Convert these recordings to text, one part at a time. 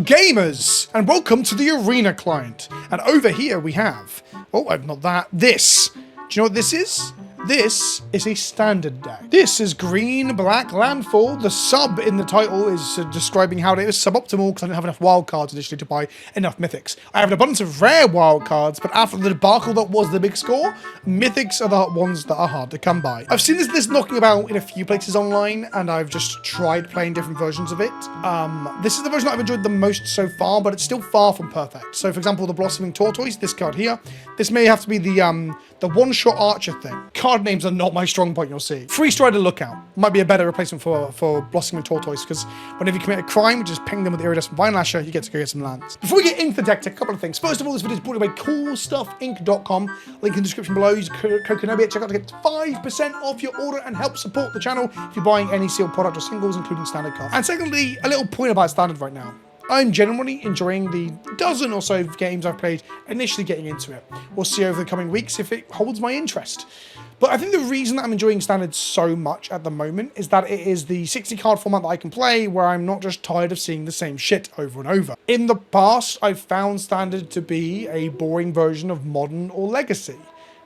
gamers, and welcome to the Arena client. And over here we have, this. Do you know what this is? This is a standard deck. This is green, black, landfall. The sub in the title is describing how it is suboptimal because I don't have enough wild cards initially to buy enough mythics. I have an abundance of rare wild cards, but after the debacle that was the big score, mythics are the ones that are hard to come by. I've seen this knocking about in a few places online, and I've just tried playing different versions of it. This is the version that I've enjoyed the most so far, but it's still far from perfect. So, for example, the Blossoming Tortoise, this card here, this may have to be the one-shot archer thing. Card names are not my strong point, you'll see. Free Strider Lookout might be a better replacement for Blossoming Tortoise, because whenever you commit a crime, just ping them with the Iridescent Vine Lasher, you get to go get some lands. Before we get into the deck, a couple of things. First of all, this video is brought to you by CoolStuffInc.com. Link in the description below. Use code Kenobi at checkout to get 5% off your order and help support the channel if you're buying any sealed product or singles, including standard cards. And secondly, a little point about standard right now. I'm generally enjoying the dozen or so games I've played initially getting into it. We'll see over the coming weeks if it holds my interest. But I think the reason that I'm enjoying Standard so much at the moment is that it is the 60 card format that I can play where I'm not just tired of seeing the same shit over and over. In the past, I've found Standard to be a boring version of Modern or Legacy.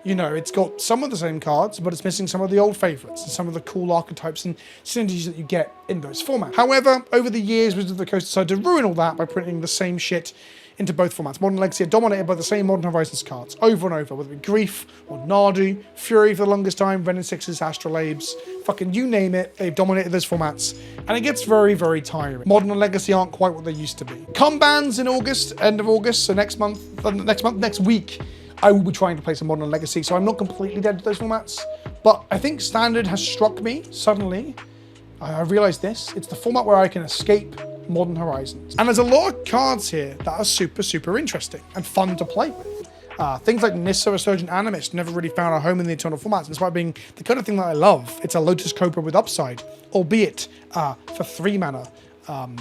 You know, it's got some of the same cards, but it's missing some of the old favourites and some of the cool archetypes and synergies that you get in those formats. However, over the years, Wizards of the Coast decided to ruin all that by printing the same shit into both formats. Modern and Legacy are dominated by the same Modern Horizons cards over and over, whether it be Grief or Nardu, Fury for the longest time, Ren and Sixes, Astrolabes, fucking you name it, they've dominated those formats, and it gets very, very tiring. Modern and Legacy aren't quite what they used to be. Come bans in August, end of August, so next week, I will be trying to play some Modern and Legacy, so I'm not completely dead to those formats. But I think Standard has struck me suddenly. I realized this. It's the format where I can escape Modern Horizons. And there's a lot of cards here that are super, super interesting and fun to play with. Things like Nissa, Resurgent Animist, never really found a home in the Eternal formats, despite being the kind of thing that I love. It's a Lotus Cobra with upside, albeit for 3 mana.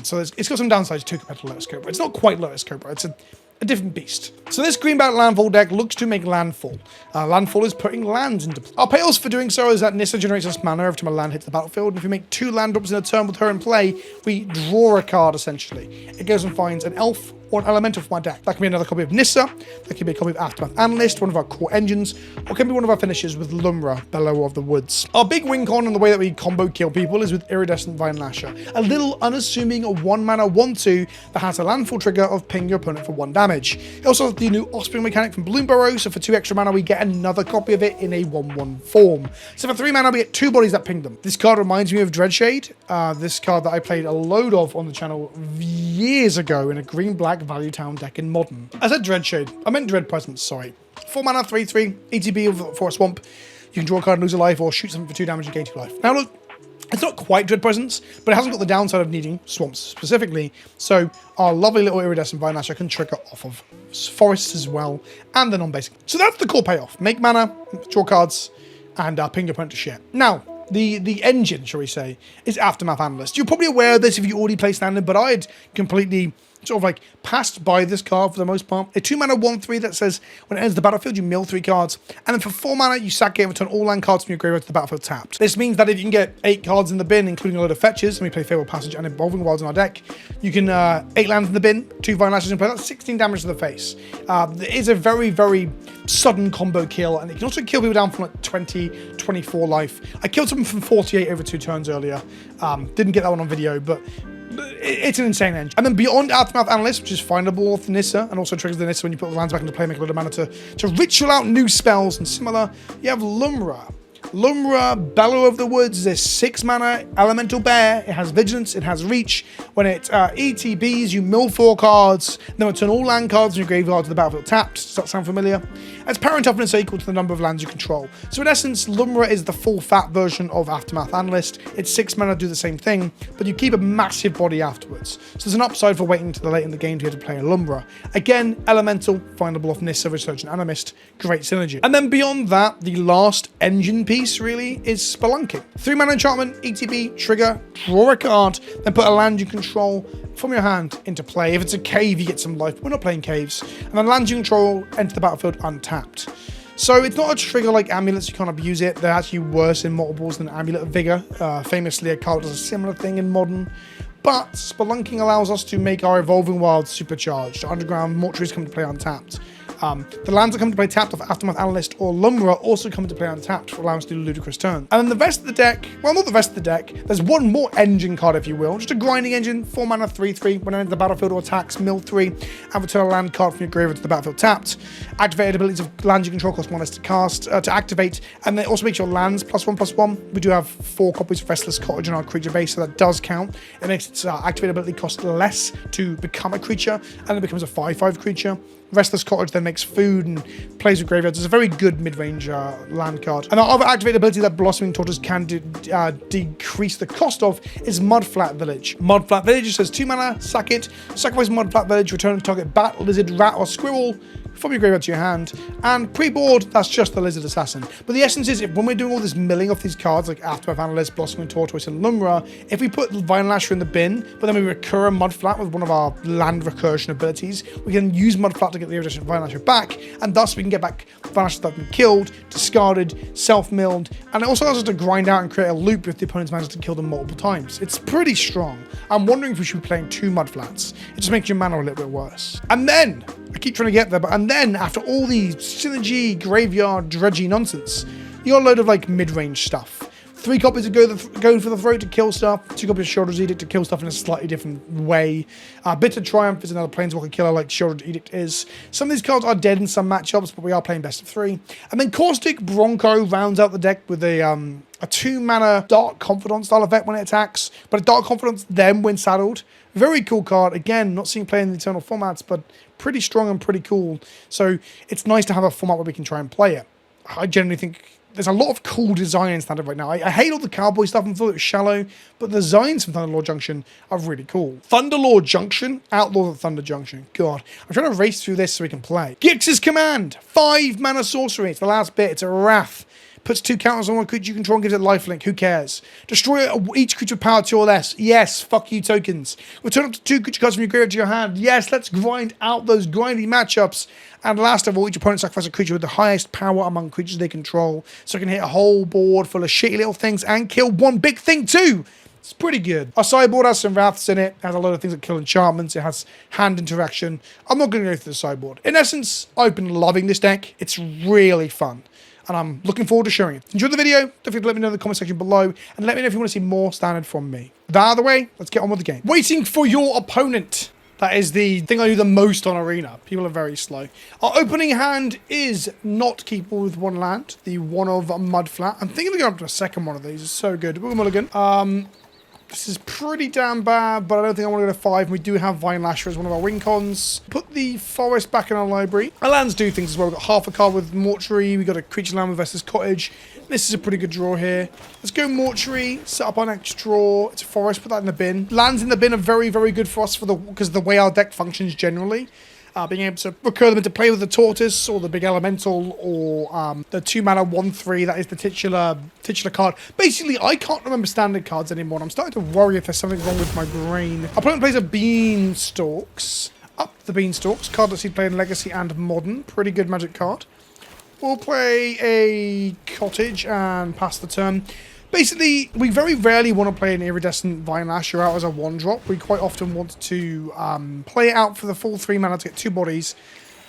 So it's got some downsides too compared to Lotus Cobra. It's not quite Lotus Cobra. It's a different beast. So this green-black landfall deck looks to make landfall. Landfall is putting lands into play. Our payoffs for doing so is that Nissa generates us mana every time a land hits the battlefield, and if we make 2 land drops in a turn with her in play, we draw a card essentially. It goes and finds an elf or an elemental for my deck. That can be another copy of Nissa, that can be a copy of Aftermath Analyst, one of our core engines, or can be one of our finishes with Lumra, Bellow of the Woods. Our big win con in the way that we combo kill people is with Iridescent Vine Lasher, a little unassuming 1-mana 1/2 that has a landfall trigger of ping your opponent for 1 damage. It also has the new Offspring mechanic from Bloom Burrow, so for 2 extra mana we get another copy of it in a 1/1 form. So for 3 mana we get 2 bodies that ping them. This card reminds me of Dreadshade, this card that I played a load of on the channel years ago in a green-black Value Town deck in Modern. I said Dreadshade, I meant Dread Presence, sorry. 4 mana, 3/3, ETB for a swamp. You can draw a card and lose a life, or shoot something for 2 damage and gain 2 life. Now look, it's not quite Dread Presence, but it hasn't got the downside of needing swamps specifically, so our lovely little Iridescent Vine Lasher can trigger off of forests as well, and the non-basic. So that's the core payoff. Make mana, draw cards, and ping your opponent to shit. Now, the engine, shall we say, is Aftermath Analyst. You're probably aware of this if you already play Standard, but I had completely sort of like passed by this card for the most part. A 2 mana 1/3 that says when it enters the battlefield you mill 3 cards, and then for 4 mana you sack it and return all land cards from your graveyard to the battlefield tapped. This means that if you can get 8 cards in the bin, including a load of fetches, and we play Fabled Passage and Evolving Wilds in our deck, you can 8 lands in the bin, 2 Vine Lashes in play. That's 16 damage to the face. It is a very, very sudden combo kill, and it can also kill people down from like 20, 24 life. I killed someone from 48 over 2 turns earlier. Didn't get that one on video, but it's an insane engine. And then beyond Aftermath Analyst, which is findable off the Nissa, and also triggers the Nissa when you put the lands back into play, make a lot of mana to ritual out new spells and similar, you have Lumra. Lumra, Bellow of the Woods, is a 6 mana elemental bear. It has vigilance, it has reach. When it ETBs, you mill 4 cards, then return all land cards in your graveyard to the battlefield tapped. Does that sound familiar? Its power and toughness are equal to the number of lands you control. So in essence, Lumra is the full fat version of Aftermath Analyst. It's 6 mana to do the same thing, but you keep a massive body afterwards. So there's an upside for waiting to the late in the game to be able to play a Lumra. Again, elemental, findable off Nissa, Resurgent Animist, great synergy. And then beyond that, the last engine piece really is Spelunking. 3 mana enchantment, ETB, trigger, draw a card, then put a land you control from your hand into play. If it's a cave, you get some life. We're not playing caves. And then lands you control enter the battlefield untapped. So it's not a trigger like Amulets, you can't abuse it. They're actually worse in multiples than Amulet of Vigor. Famously, a card does a similar thing in Modern. But Spelunking allows us to make our Evolving Wilds supercharged. Underground Mortuaries come to play untapped. The lands that come to play tapped off Aftermath Analyst or Lumberer also come to play untapped, allowing us to do ludicrous turn. And then the rest of the deck, well, not the rest of the deck, there's one more engine card, if you will. Just a grinding engine, 4 mana, 3/3. When it enters the battlefield or attacks, mill 3, and return a land card from your graveyard to the battlefield tapped. Activated abilities of lands you control cost 1 less to cast, to activate, and then it also makes your lands +1/+1. We do have 4 copies of Restless Cottage in our creature base, so that does count. It makes its activated ability cost less to become a creature, and it becomes a 5/5 creature. Restless Cottage then makes food and plays with graveyards. It's a very good mid-range land card. And our other activated ability that Blossoming Tortoise can decrease the cost of is Mudflat Village. Mudflat Village says 2 mana, sack it, sacrifice Mudflat Village, return to target bat, lizard, rat, or squirrel from your graveyard to your hand. And pre-board, that's just the Lizard Assassin. But the essence is, when we're doing all this milling off these cards, like Aftermath Analyst, Blossoming Tortoise, and Lumberer, if we put Vine Lasher in the bin, but then we recur a Mudflat with one of our land recursion abilities, we can use Mudflat to get the original Vine Lasher back, and thus we can get back Vine Lashers that have been killed, discarded, self-milled, and it also allows us to grind out and create a loop if the opponent's managed to kill them multiple times. It's pretty strong. I'm wondering if we should be playing 2 Mudflats. It just makes your mana a little bit worse. And then, I keep trying to get there, and then after all the synergy, graveyard, dredgy nonsense, you got a load of like mid-range stuff. 3 copies of Go for the Throat to kill stuff, 2 copies of Shoulder's Edict to kill stuff in a slightly different way. Bitter Triumph is another Planeswalker killer like Shoulder's Edict is. Some of these cards are dead in some matchups, but we are playing best of 3. And then Caustic Bronco rounds out the deck with a 2 mana Dark Confidant style effect when it attacks, but a Dark Confidant then when saddled. Very cool card. Again, not seeing play in the Eternal formats, but pretty strong and pretty cool. So it's nice to have a format where we can try and play it. I generally think there's a lot of cool design in Standard right now. I hate all the cowboy stuff and thought it was shallow, but the designs from Thunderlord Junction are really cool. Thunderlord Junction, Outlaw the Thunder Junction. God, I'm trying to race through this so we can play. Gix's Command, 5 mana sorcery. It's the last bit. It's a Wrath. Puts 2 counters on one creature you control and gives it lifelink. Who cares? Destroy each creature with power 2 or less. Yes, fuck you tokens. Return up to 2 creature cards from your graveyard to your hand. Yes, let's grind out those grindy matchups. And last of all, each opponent sacrifices a creature with the highest power among creatures they control, so it can hit a whole board full of shitty little things and kill one big thing too. It's pretty good. Our sideboard has some Wraths in it. It has a lot of things that kill enchantments. It has hand interaction. I'm not going to go through the sideboard. In essence, I've been loving this deck. It's really fun, and I'm looking forward to showing it. Enjoy the video. Don't forget to let me know in the comment section below, and let me know if you want to see more Standard from me. With that out of the way, let's get on with the game. Waiting for your opponent. That is the thing I do the most on Arena. People are very slow. Our opening hand is not keepable with 1 land. The one of Mudflat. I'm thinking of going up to a second one of these. It's so good. We're mulligan. This is pretty damn bad, but I don't think I want to go to 5. We do have Vine Lasher as one of our win cons. Put the forest back in our library. Our lands do things as well. We've got half a card with Mortuary. We've got a creature land with Restless Cottage. This is a pretty good draw here. Let's go Mortuary, set up our next draw. It's a forest, put that in the bin. Lands in the bin are very, very good for us because of the way our deck functions generally. Being able to recur them into play with the Tortoise or the Big Elemental or the 2 mana 1/3 that is the titular card. Basically, I can't remember Standard cards anymore, and I'm starting to worry if there's something wrong with my brain. Our opponent plays a Beanstalks. Up the Beanstalks, card that's seen played in Legacy and Modern. Pretty good Magic card. We'll play a Cottage and pass the turn. Basically, we very rarely want to play an Iridescent Vine Lasher out as a 1-drop. We quite often want to play it out for the full 3 mana to get 2 bodies.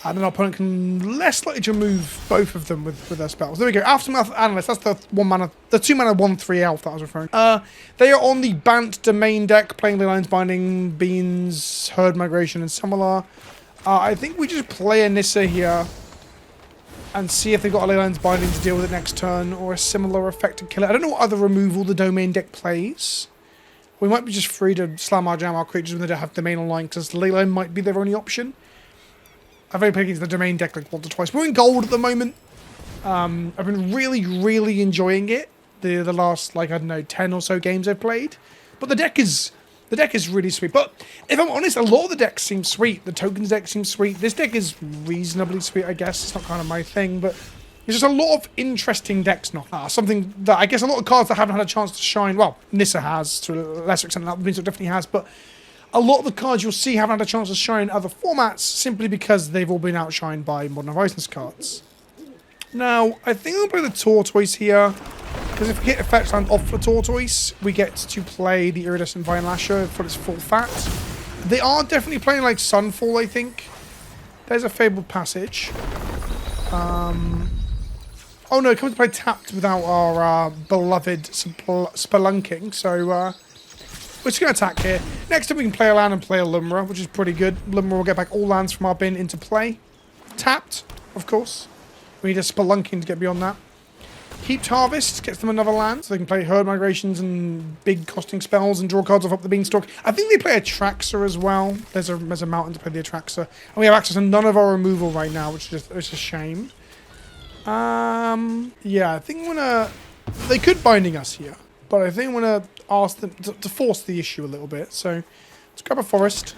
And then our opponent can less likely to remove both of them with their spells. There we go. Aftermath Analyst. That's the 1 mana, the 2 mana 1/3 elf that I was referring to. They are on the Bant Domain deck, playing Leyline's Binding, Beans, Herd Migration, and similar. I think we just play a Nissa here and see if they've got a Leyline's Binding to deal with it next turn, or a similar effect to kill it. I don't know what other removal the Domain deck plays. We might be just free to slam our jam our creatures when they don't have Domain online, because Leyline might be their only option. I've only played against the Domain deck like once or twice. We're in gold at the moment. I've been really, really enjoying it. The last, like, I don't know, 10 or so games I've played. But the deck is really sweet. But if I'm honest, a lot of the decks seem sweet. The tokens deck seems sweet. This deck is reasonably sweet, I guess. It's not kind of my thing, but there's just a lot of interesting decks now. Something that I guess a lot of cards that haven't had a chance to shine. Well, Nissa has to a lesser extent. That means it definitely has, but a lot of the cards you'll see haven't had a chance to shine in other formats simply because they've all been outshined by Modern Horizons cards. Now, I think I'll play the Tortoise here. Because if we hit a fetch land off the tortoise, we get to play the iridescent vine lasher for its full fat. They are definitely playing like Sunfall, I think. There's a fabled passage. Oh no, it comes to play tapped without our beloved spelunking. So we're just going to attack here. Next time we can play a land and play a Lumra, which is pretty good. Lumra will get back all lands from our bin into play. Tapped, of course. We need a spelunking to get beyond that. Heaped Harvest gets them another land, so they can play Herd Migrations and big costing spells and draw cards off up the beanstalk. I think they play Atraxa as well. There's a mountain to play the Atraxa. And we have access to none of our removal right now, which is just a shame. Yeah, I think I'm gonna... They could Binding us here, but I think I'm gonna ask them to force the issue a little bit. So, let's grab a Forest.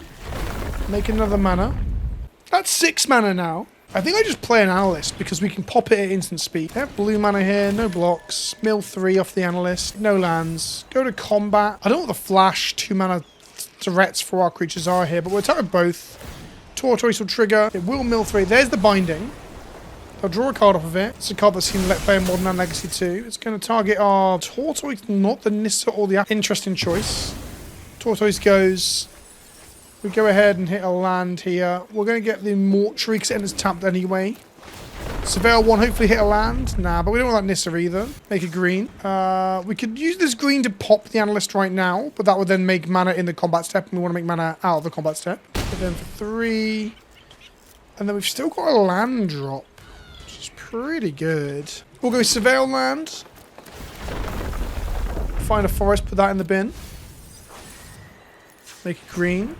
Make another mana. That's 6 mana now. I think I just play an Analyst because we can pop it at instant speed. They have blue mana here, no blocks. Mill 3 off the Analyst, no lands. Go to combat. I don't know what the flash 2 mana threats for our creatures are here, but we'll attack with both. Tortoise will trigger. It will mill 3. There's the Binding. I'll draw a card off of it. It's a card that's seen Let Play in Modern and Legacy 2. It's going to target our Tortoise, not the Nissa or the interesting choice. Tortoise goes... We go ahead and hit a land here. We're going to get the Mortuary because it enters tapped anyway. Surveil 1, hopefully hit a land. Nah, but we don't want that Nissa either. Make it green. We could use this green to pop the Analyst right now, but that would then make mana in the combat step, and we want to make mana out of the combat step. But then for 3... And then we've still got a land drop, which is pretty good. We'll go Surveil land. Find a Forest, put that in the bin. Make it green.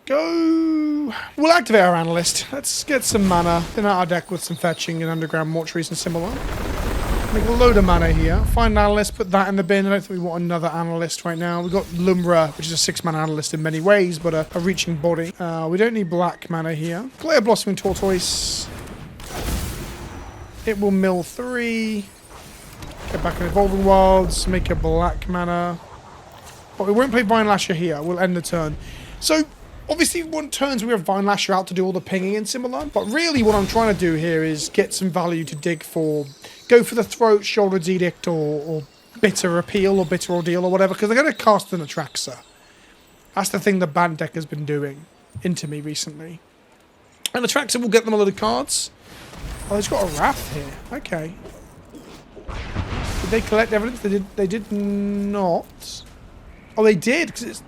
Go... We'll activate our Analyst. Let's get some mana. Thin out our deck with some fetching and underground mortuaries and similar. Make a load of mana here. Find an Analyst, put that in the bin. I don't think we want another Analyst right now. We've got Lumra, which is a 6-mana Analyst in many ways, but a reaching body. We don't need black mana here. Play a Blossoming Tortoise. It will mill 3. Get back in Evolving Wilds. Make a black mana. But we won't play Vine Lasher here. We'll end the turn. So... Obviously, one turns we have Vine Lasher out to do all the pinging and similar, but really what I'm trying to do here is get some value to dig for. Go for the Throat, Shoulder's Edict, or Bitter Appeal, or Bitter Ordeal, or whatever, because they're going to cast an Atraxa. That's the thing the Bant deck has been doing into me recently. And Atraxa will get them a lot of cards. Oh, they've got a Wrath here. Okay. Did they collect evidence? They did not. Oh, they did, because it's...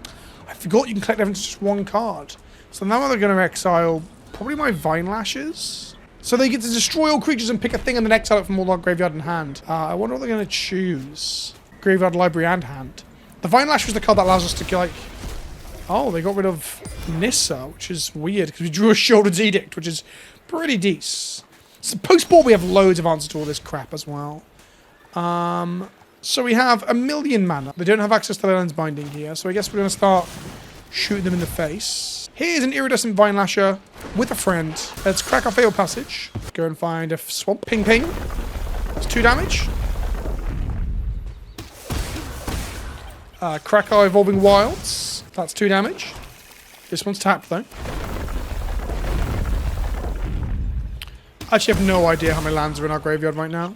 I forgot you can collect evidence just 1 card. So now they're going to exile probably my Vine Lashers. So they get to destroy all creatures and pick a thing and then exile it from all our graveyard and hand. I wonder what they're going to choose. Graveyard, library, and hand. The Vine Lasher is the card that allows us to, like... Oh, they got rid of Nissa, which is weird, because we drew a Shoulder's Edict, which is pretty decent. So post-board, we have loads of answers to all this crap as well. So we have 1,000,000 mana. They don't have access to Leyland's Binding here, so I guess we're going to start shooting them in the face. Here's an Iridescent Vine Lasher with a friend. Let's crack our Failed Passage. Go and find a Swamp. Ping ping. It's 2 damage. Crack our Evolving Wilds. That's 2 damage. This one's tapped though. I actually have no idea how many lands are in our graveyard right now.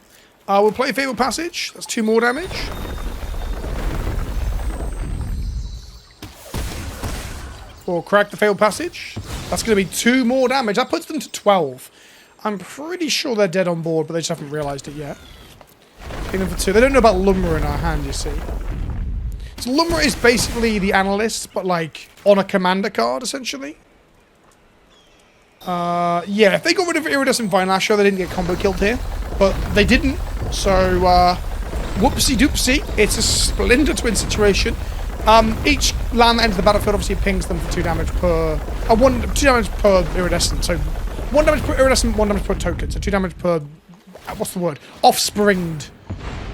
We'll play Fabled Passage. That's 2 more damage. We'll crack the Fabled Passage. That's going to be 2 more damage. That puts them to 12. I'm pretty sure they're dead on board, but they just haven't realised it yet. Ping them for 2. They don't know about Lumra in our hand, you see. So Lumra is basically the Analyst, but like on a commander card, essentially. Yeah, if they got rid of Iridescent Vine Lasher, they didn't get combo killed here. But they didn't, so whoopsie-doopsie. It's a Splinter Twin situation. Each land that enters the battlefield obviously pings them for 2 damage per... 2 damage per Iridescent, so 1 damage per Iridescent, 1 damage per token, so 2 damage per... what's the word? Offspringed.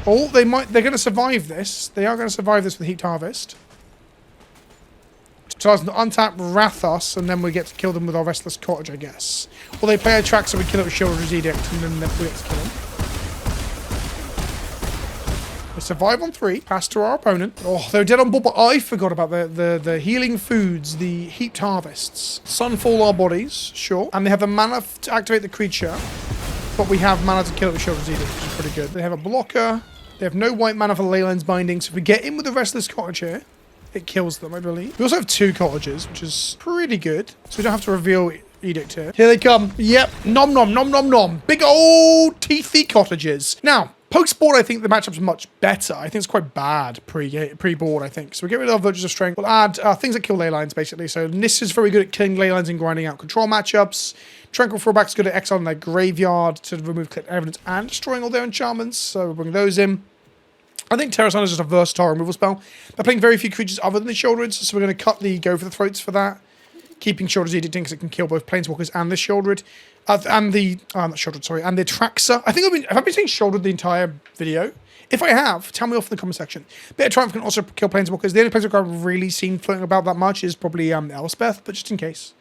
Oh, they're going to survive this. They are going to survive this with Heaped Harvest. So to untap Rathos, and then we get to kill them with our Restless Cottage, I guess. Or they play a track so we kill it with Shoulder's Edict, and then we get to kill them. They survive on 3, pass to our opponent. Oh, they're dead on board, but I forgot about the healing foods, the Heaped Harvests. Sunfall our bodies, sure. And they have the mana to activate the creature. but we have mana to kill it with Children's Edict, which is pretty good. They have a blocker. They have no white mana for Leyline's Binding, so if we get in with the rest of this cottage here, it kills them, I believe. We also have 2 cottages, which is pretty good, so we don't have to reveal Edict here. Here they come. Yep. Nom nom nom nom nom. Big old teethy cottages. Now, post-board, I think the matchup's much better. I think it's quite bad pre-board, I think. So we get rid of Virtues of Strength. We'll add things that kill ley lines, basically. So Nissa's very good at killing ley lines and grinding out control matchups. Tranquil Throwback's good at exiling their graveyard to remove clicked evidence and destroying all their enchantments. So we'll bring those in. I think Terra Sun is just a versatile removal spell. They're playing very few creatures other than the Shieldred, so we're going to cut the Go for the Throats for that. Keeping Shieldred's Edict in because it can kill both Planeswalkers and the Shieldred. And the, not Shieldred, sorry, and the Traxa. I think have I been saying Shieldred the entire video? If I have, tell me off in the comment section. Bit of Triumph can also kill Planeswalkers. The only Planeswalker I've really seen floating about that much is probably Elspeth, but just in case.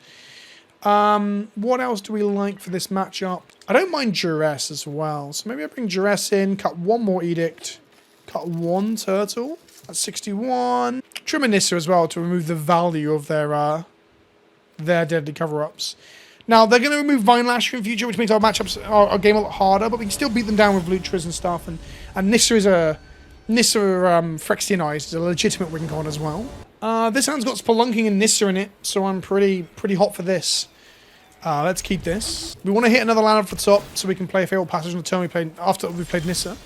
What else do we like for this matchup? I don't mind Duress as well. So maybe I bring Duress in, cut 1 more Edict, cut 1 Turtle. That's 61. Trim a Nissa as well to remove the value of their deadly cover-ups. Now, they're going to remove Vine Lasher in future, which means our matchups are game a lot harder, but we can still beat them down with Lutras and stuff. And Nissa is Phyrexianized is a legitimate win con as well. This hand's got Spelunking and Nissa in it, so I'm pretty hot for this. Let's keep this. We want to hit another land off the top so we can play a Fatal Passage on the turn after we've played Nissa.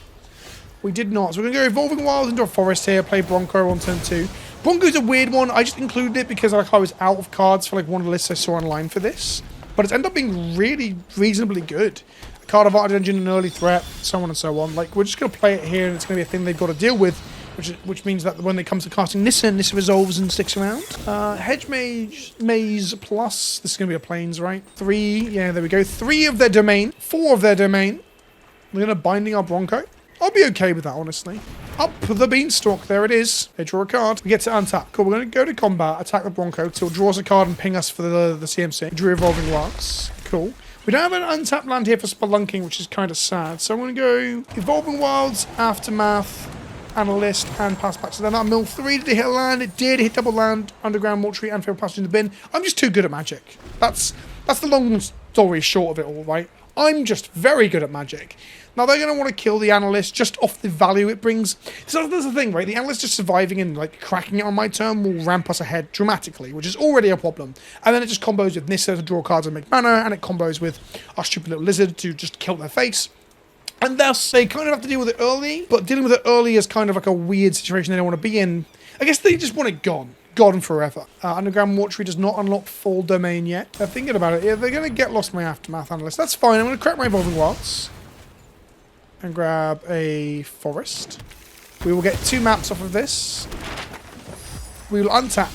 We did not. So we're going to go Evolving Wilds into a Forest here, play Bronco on turn 2. Bronco's a weird one. I just included it because I was out of cards for one of the lists I saw online for this. But it's ended up being really reasonably good. A card of Art Engine, an early threat, so on and so on. We're just going to play it here and it's going to be a thing they've got to deal with. Which means that when it comes to casting Nissa resolves and sticks around. Hedge Maze plus, this is going to be a Plains, right? 3, yeah, there we go. 3 of their domain, 4 of their domain. We're going to Binding our Bronco. I'll be okay with that, honestly. Up the Beanstalk, there it is. They draw a card. We get to untap. Cool, we're going to go to combat, attack the Bronco, till it draws a card and ping us for the CMC. Drew Evolving Wilds. Cool. We don't have an untapped land here for Spelunking, which is kind of sad. So I'm going to go Evolving Wilds, Aftermath, Analyst, and pass back. So then that mill 3, did it hit a land? It did. It hit double land, Underground Mortuary, and Fatal Passage in the bin. I'm just too good at Magic. That's the long story short of it all, right? I'm just very good at Magic. Now, they're going to want to kill the Analyst just off the value it brings. So that's the thing, right? The Analyst just surviving and cracking it on my turn will ramp us ahead dramatically, which is already a problem. And then it just combos with Nissa to draw cards and make mana, and it combos with our stupid little Lizard to just kill their face. And thus, they kind of have to deal with it early, but dealing with it early is kind of a weird situation they don't want to be in. I guess they just want it gone. Gone forever. Underground Mortuary does not unlock full domain yet. They're thinking about it. Yeah, they're going to get lost in my Aftermath Analyst. That's fine. I'm going to crack my Evolving Wilds. And grab a Forest. We will get 2 maps off of this. We will untap.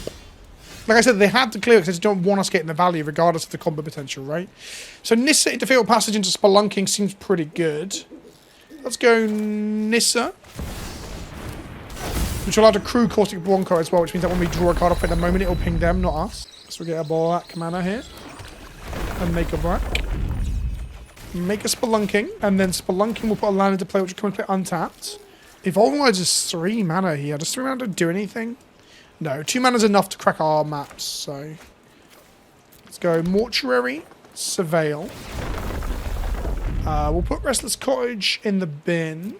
Like I said, they had to clear it because they don't want us getting the value regardless of the combo potential, right? So Nissa into Fatal Passage into Spelunking seems pretty good. Let's go Nissa. Which will add a crew Caustic Bronco as well, which means that when we draw a card off at the moment, it'll ping them, not us. So we'll get a black mana here. And make a black. Make a Spelunking. And then Spelunking will put a land into play, which will come and play untapped. Evolving Wilds is 3 mana here. Does 3 mana do anything? No, 2 mana is enough to crack our maps, so... Let's go Mortuary, Surveil. We'll put Restless Cottage in the bin.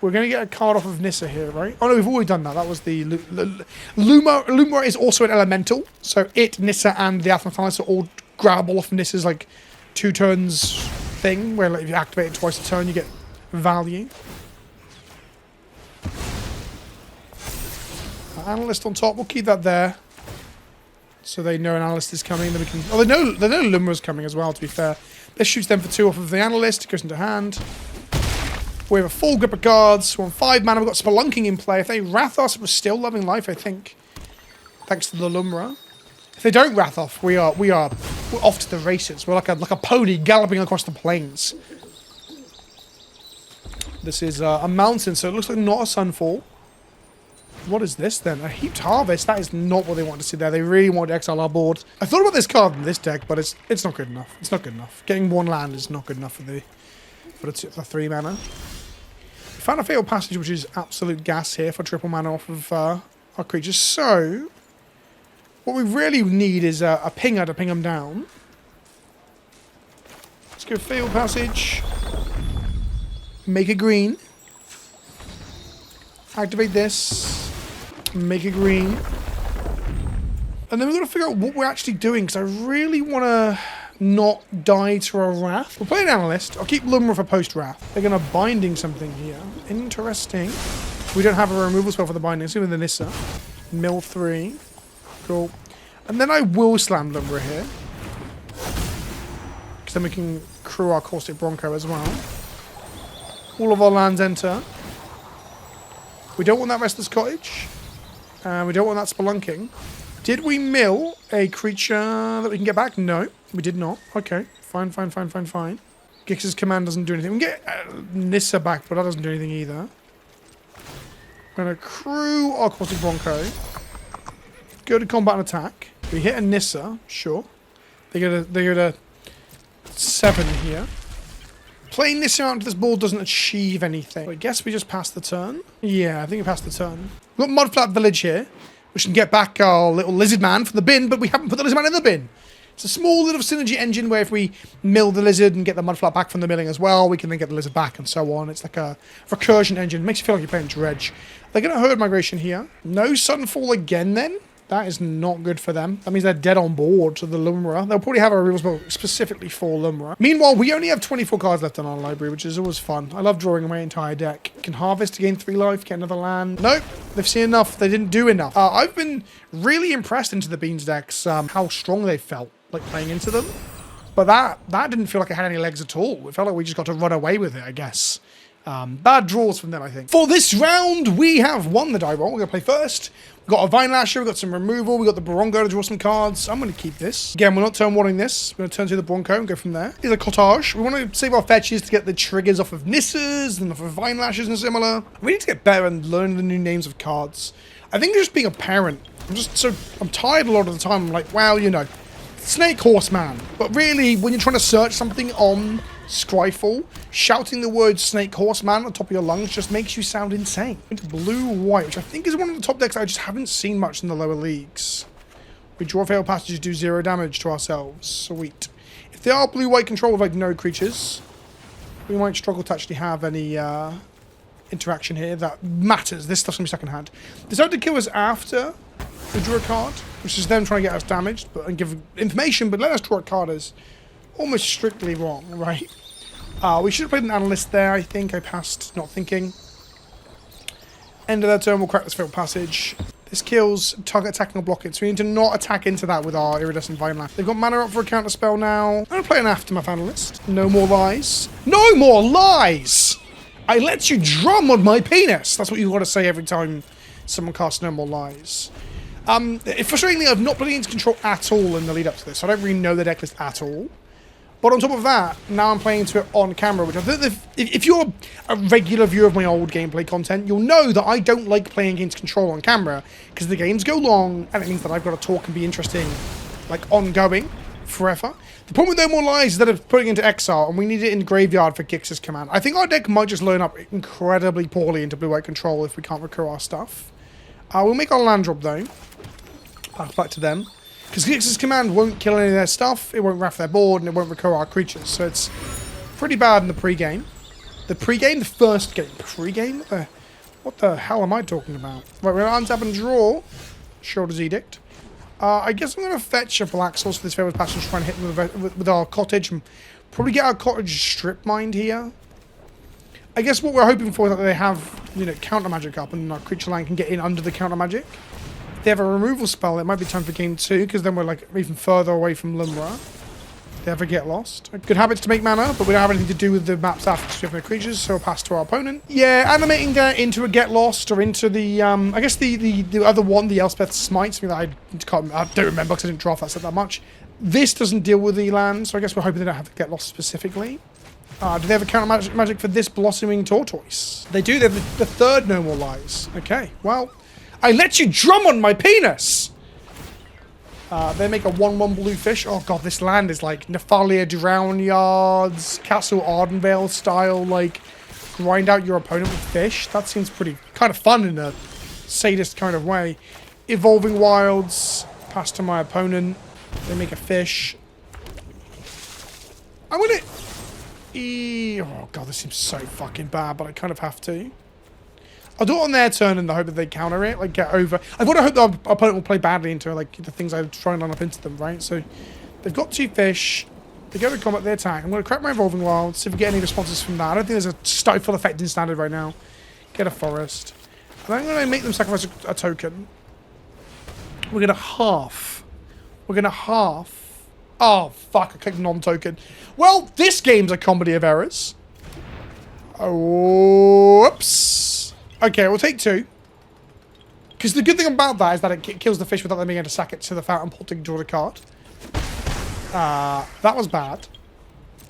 We're going to get a card off of Nissa here, right? Oh no, we've already done that. That was the... Lumra is also an elemental, so it, Nissa, and the Aftermath are all grabbable off Nissa's, 2 turns thing, where if you activate it twice a turn, you get value. Analyst on top, we'll keep that there. So they know an Analyst is coming, then we can... Oh, they know Lumra's coming as well, to be fair. This shoots them for 2 off of the Analyst, it goes into hand. We have a full grip of cards, we're on 5 mana, we've got Spelunking in play. If they Wrath us, we're still loving life, I think. Thanks to the Lumra. If they don't Wrath off, we're off to the races. We're like a pony galloping across the plains. This is a mountain, so it looks like not a Sunfall. What is this then? A Heaped Harvest? That is not what they want to see there. They really want to exile our board. I thought about this card in this deck, but it's not good enough. It's not good enough. Getting 1 land is not good enough for the 3 mana. We found a Fatal Passage, which is absolute gas here for triple mana off of our creatures. So, what we really need is a pinger to ping them down. go field passage. Make a green. Activate this. Make a green. And then we've got to figure out what we're actually doing, because I really want to not die to a Wrath. We're playing Analyst. I'll keep Lumra for post-Wrath. They're going to binding something here. Interesting. We don't have a removal spell for the binding. So with the Nissa. Mill 3. Cool. And then I will slam Lumra here. Because then we can crew our Caustic Bronco as well. All of our lands enter. We don't want that Restless Cottage. We don't want that Spelunking. Did we mill a creature that we can get back? No, we did not. Okay, fine. Gix's command doesn't do anything. We can get Nissa back, but that doesn't do anything either. We're going to crew our Caustic Bronco. Go to combat and attack. We hit a Nissa, sure. They go to 7 here. Playing Nissa out into this board doesn't achieve anything. I guess we just passed the turn. Yeah, I think we passed the turn. We've got Mudflat Village here. We can get back our little lizard man from the bin, but we haven't put the lizard man in the bin. It's a small little synergy engine where if we mill the lizard and get the mudflat back from the milling as well, we can then get the lizard back and so on. It's like a recursion engine. It makes you feel like you're playing Dredge. They're going to herd migration here. No Sunfall again then. That is not good for them. That means they're dead on board to the Lumra. They'll probably have a removal spell specifically for Lumra. Meanwhile, we only have 24 cards left in our library, which is always fun. I love drawing my entire deck. Can harvest to gain 3 life, get another land. Nope, they've seen enough. They didn't do enough. I've been really impressed into the Beans decks, how strong they felt, like playing into them. But that didn't feel like it had any legs at all. It felt like we just got to run away with it, I guess. Bad draws from them, I think. For this round, we have won the die roll. We're going to play first. We've got a Vine Lasher, we've got some removal, we've got the Barongo to draw some cards. I'm going to keep this. Again, we're not turn wanting this. We're going to turn to the Bronco and go from there. Here's a Cottage. We want to save our fetches to get the triggers off of Nissas and off of Vine Lashers and similar. We need to get better and learn the new names of cards. I think just being a parent, I'm tired a lot of the time. I'm like, well, you know, Snake Horseman. But really, when you're trying to search something on Scryfall, shouting the word Snake Horseman on the top of your lungs just makes you sound insane. Into blue-white, which I think is one of the top decks I just haven't seen much in the lower leagues. We draw failed passages, do 0 damage to ourselves. Sweet. If they are blue-white control with like no creatures, we might struggle to actually have any interaction here that matters. This stuff's gonna be second hand. Decided to kill us after we drew a card, which is them trying to get us damaged and give information, but let us draw a card is almost strictly wrong, right? We should have played an Analyst there, I think. I passed not thinking. End of their turn, we'll crack this failed passage. This kills target attacking or blocking, so we need to not attack into that with our Iridescent Vine Lash. They've got mana up for a counter spell now. I'm going to play an Aftermath Analyst. No more lies. No more lies! I let you drum on my penis! That's what you've got to say every time someone casts No More Lies. Frustratingly, I've not played into control at all in the lead up to this, so I don't really know the decklist at all. But on top of that, now I'm playing into it on camera, which I think if you're a regular viewer of my old gameplay content, you'll know that I don't like playing against control on camera, because the games go long, and it means that I've got to talk and be interesting, like, ongoing, forever. The problem with No More Lies is that it's putting into exile, and we need it in Graveyard for Gix's command. I think our deck might just line up incredibly poorly into blue-white control if we can't recur our stuff. We'll make our land drop, though. Pass back to them. Because Gix's command won't kill any of their stuff, it won't raff their board, and it won't recur our creatures. So it's pretty bad in the pre-game. The pre-game? The first game. Pre-game? What the hell am I talking about? Right, we're going to untap and draw. Shoulder's Edict. I guess I'm going to fetch a Black Source for this Favorite Passage, try and hit with our Cottage, and probably get our Cottage Strip Mined here. I guess what we're hoping for is that they have, you know, counter magic up, and our creature line can get in under the counter magic. They have a removal spell, it might be time for game 2, because then we're like even further away from Lumra. They ever get lost. Good habits to make mana, but we don't have anything to do with the maps after, because we have no creatures, so we'll pass to our opponent. Yeah, animating that into a get lost, or into the, I guess the other one, the Elspeth Smite, something that I don't remember, because I didn't draft that set that much. This doesn't deal with the land, so I guess we're hoping they don't have to get lost specifically. Do they have a counter magic for this Blossoming Tortoise? They do, they have the third No More Lies. Okay, well, I let you drum on my penis! They make a 1/1 blue fish. Oh god, this land is like Nephalia Drown Yards, Castle Ardenvale style, like, grind out your opponent with fish. That seems pretty kind of fun in a sadist kind of way. Evolving Wilds, pass to my opponent. They make a fish. I'm gonna Oh, God, this seems so fucking bad, but I kind of have to. I'll do it on their turn in the hope that they counter it, like get over. I've got to hope that our opponent will play badly into like the things I try and line up into them, right? So they've got 2 fish. They go to combat, they attack. I'm going to crack my Evolving Wild, see if we get any responses from that. I don't think there's a stifle effect in standard right now. Get a forest. And I'm going to make them sacrifice a token. We're going to half. We're going to half. Oh, fuck, I clicked non-token. Well, this game's a comedy of errors. Oh, whoops. Okay, we'll take 2. Because the good thing about that is that it kills the fish without them being able to sack it to the fountain pool to draw the card. That was bad.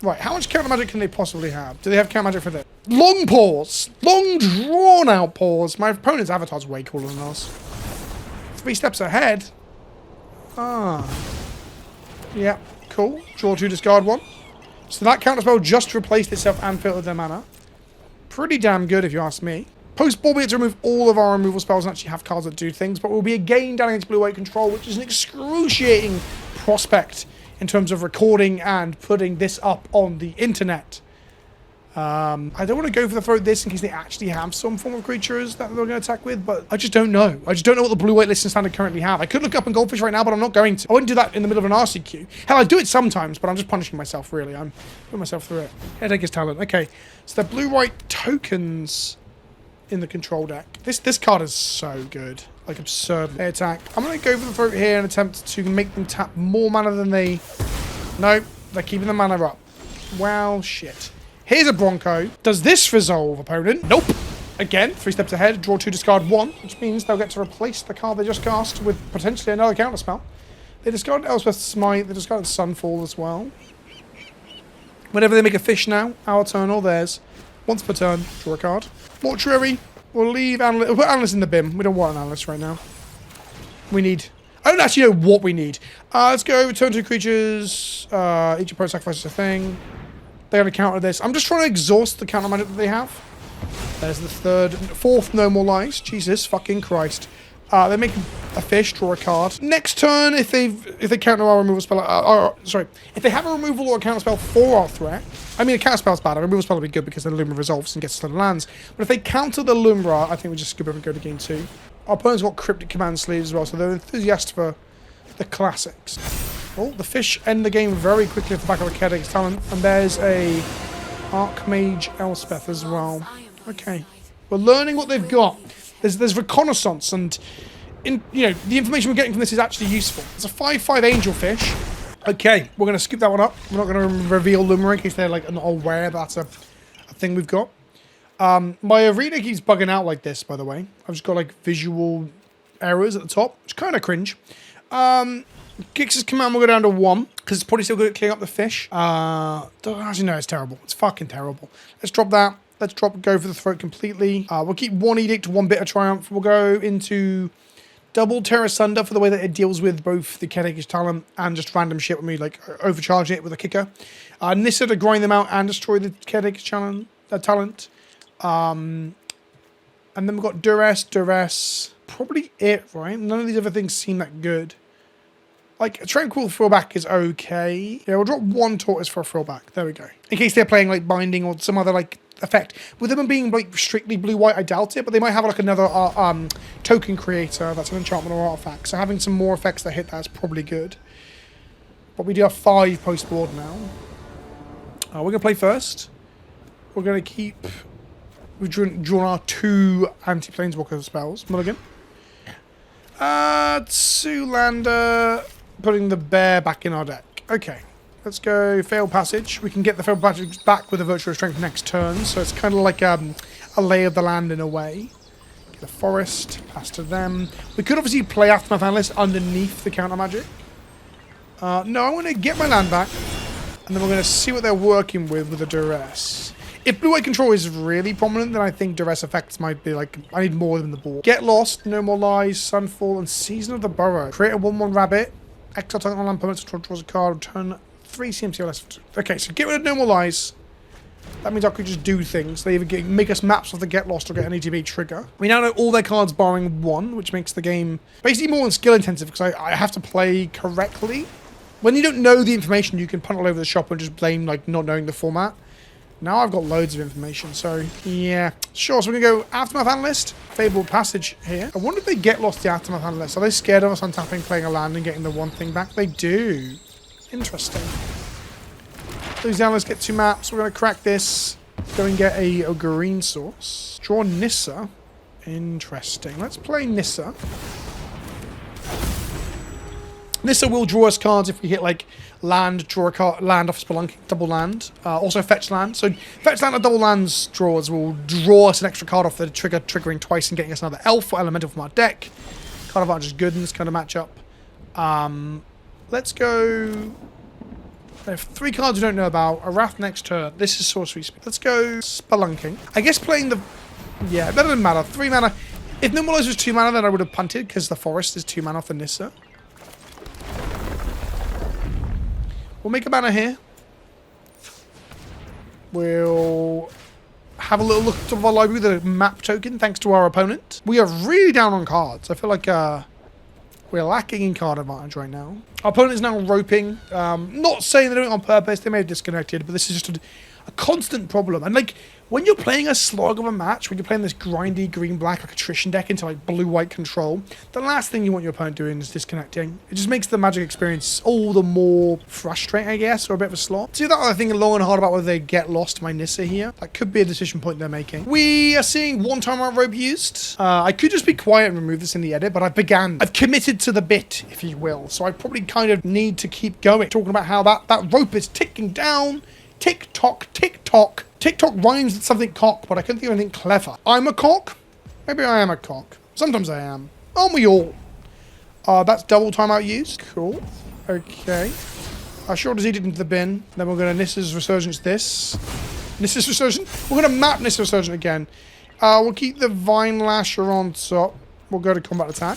Right, how much counter magic can they possibly have? Do they have counter magic for this? Long pause! Long, drawn-out pause. My opponent's avatar's way cooler than us. 3 steps ahead. Yeah, cool. Draw 2, discard 1. So that counter spell just replaced itself and filtered their mana. Pretty damn good if you ask me. Post-board, we get to remove all of our removal spells and actually have cards that do things, but we'll be again down against blue-white control, which is an excruciating prospect in terms of recording and putting this up on the internet. I don't want to go for the throat this in case they actually have some form of creatures that they're going to attack with, but I just don't know. I just don't know what the blue-white list and standard currently have. I could look up on Goldfish right now, but I'm not going to. I wouldn't do that in the middle of an RC queue. Hell, I do it sometimes, but I'm just punishing myself, really. I'm putting myself through it. Headache is talent. Okay, so the blue-white tokens in the control deck. This card is so good. Like, absurd. They attack. I'm going to go for the throat here and attempt to make them tap more mana than they... No, they're keeping the mana up. Well, shit. Here's a Bronco. Does this resolve, opponent? Nope. Again, 3 steps ahead, draw 2, discard 1, which means they'll get to replace the card they just cast with potentially another counterspell. They discarded Elspeth's Smite, they discarded Sunfall as well. Whenever they make a fish now, our turn or theirs, once per turn, draw a card. Mortuary, we'll leave Analyst, we'll put Analyst in the bin. We don't want an Analyst right now. We need... I don't actually know what we need. Let's go, return 2 creatures, each opponent sacrifices a thing. They're going to counter this. I'm just trying to exhaust the counter magic that they have. There's the 4th No More Lies. Jesus fucking Christ. They make a fish, draw a card. Next turn, if they counter our removal spell, sorry, if they have a removal or a counter spell for our threat, I mean a counter spell's bad, a removal spell will be good because the Lumra resolves and gets to the lands. But if they counter the Lumra, I think we just skip over and go to game 2. Our opponent's got Cryptic Command sleeves as well, so they're enthusiastic for the classics. Oh, the fish end the game very quickly at the back of the Kedek's talent. And there's a Archmage Elspeth as well. Okay. We're learning what they've got. There's reconnaissance and the information we're getting from this is actually useful. It's a 5/5 angelfish. Okay, we're gonna scoop that one up. We're not gonna reveal Lumra in case they're like not aware that's a thing we've got. My arena keeps bugging out like this, by the way. I've just got like visual errors at the top. It's kinda cringe. Gix's command will go down to 1, because it's probably still good at clearing up the fish. Actually, no, it's terrible. It's fucking terrible. Let's drop that. Let's go for the throat completely. We'll keep 1 Edict, 1 Bitter Triumph. We'll go into double Terra Sunder for the way that it deals with both the Kedekish talent and just random shit when we like overcharge it with a kicker. Nissa to grind them out and destroy the Kedekish talent. And then we've got Duress. Probably it, right? None of these other things seem that good. Like, a Tranquil throwback is okay. Yeah, we'll drop 1 Tortoise for a throwback. There we go. In case they're playing, like, Binding or some other, like, effect. With them being, like, strictly blue-white, I doubt it. But they might have, like, another token creator that's an enchantment or artifact. So having some more effects that hit that is probably good. But we do have 5 post-board now. We're going to play first. We're going to keep... We've drawn our 2 anti-planeswalker spells. Mulligan. 2 lander... Putting the bear back in our deck. Okay, let's go Failed Passage. We can get the Failed Passage back with a Virtual Strength next turn, so it's kind of like a lay of the land in a way. Get a Forest, pass to them. We could obviously play Aftermath Analyst underneath the counter magic. No, I'm going to get my land back, and then we're going to see what they're working with the Duress. If blue-white control is really prominent, then I think Duress effects might be like, I need more than the board. Get Lost, No More Lies, Sunfall, and Season of the Burrow. Create a 1/1 rabbit. Exile target on land permanent, draws a card, return 3 CMC or less. Okay, so get rid of No More Lies. That means I could just do things. They either make us maps off the Get Lost or get an ETB trigger. We now know all their cards barring 1, which makes the game basically more skill intensive because I have to play correctly. When you don't know the information, you can punt all over the shop and just blame like not knowing the format. Now I've got loads of information, so yeah. Sure, so we're going to go Aftermath Analyst, Fabled Passage here. I wonder if they get lost the Aftermath Analyst. Are they scared of us untapping, playing a land and getting the one thing back? They do. Interesting. These analysts get 2 maps. We're going to crack this. Go and get a green source. Draw Nissa. Interesting. Let's play Nissa. Nissa will draw us cards if we hit like land, draw a card, land off Spelunking, double land. Also fetch land. So fetch land or double lands draws will draw us an extra card off the trigger, triggering twice and getting us another elf or elemental from our deck. Card advantage is good in this kind of matchup. Let's go. I have 3 cards we don't know about. A Wrath next turn. This is sorcery speed. Let's go Spelunking. I guess playing the. Yeah, that doesn't matter. 3 mana. If Normalize was 2 mana, then I would have punted because the Forest is 2 mana off the Nissa. We'll make a banner here. We'll have a little look at our library with a map token, thanks to our opponent. We are really down on cards. I feel like we're lacking in card advantage right now. Our opponent is now roping. Not saying they're doing it on purpose. They may have disconnected, but this is just a constant problem. And like, when you're playing a slog of a match, when you're playing this grindy green-black like attrition deck into like blue-white control, the last thing you want your opponent doing is disconnecting. It just makes the Magic experience all the more frustrating, I guess, or a bit of a slog. Do that other thing long and hard about whether they get lost by Nissa here. That could be a decision point they're making. We are seeing 1 timeout rope used. I could just be quiet and remove this in the edit, but I've committed to the bit, if you will. So I probably kind of need to keep going, talking about how that rope is ticking down. Tick tock, tick tock. Tick tock rhymes with something cock, but I couldn't think of anything clever. I'm a cock? Maybe I am a cock. Sometimes I am. Aren't we all? That's double timeout used. Cool. Okay. Sure does eat it into the bin. Then we're going to Nissa's Resurgence this. Nissa's Resurgence? We're going to map Nissa's Resurgence again. We'll keep the Vine Lasher on top. We'll go to combat attack.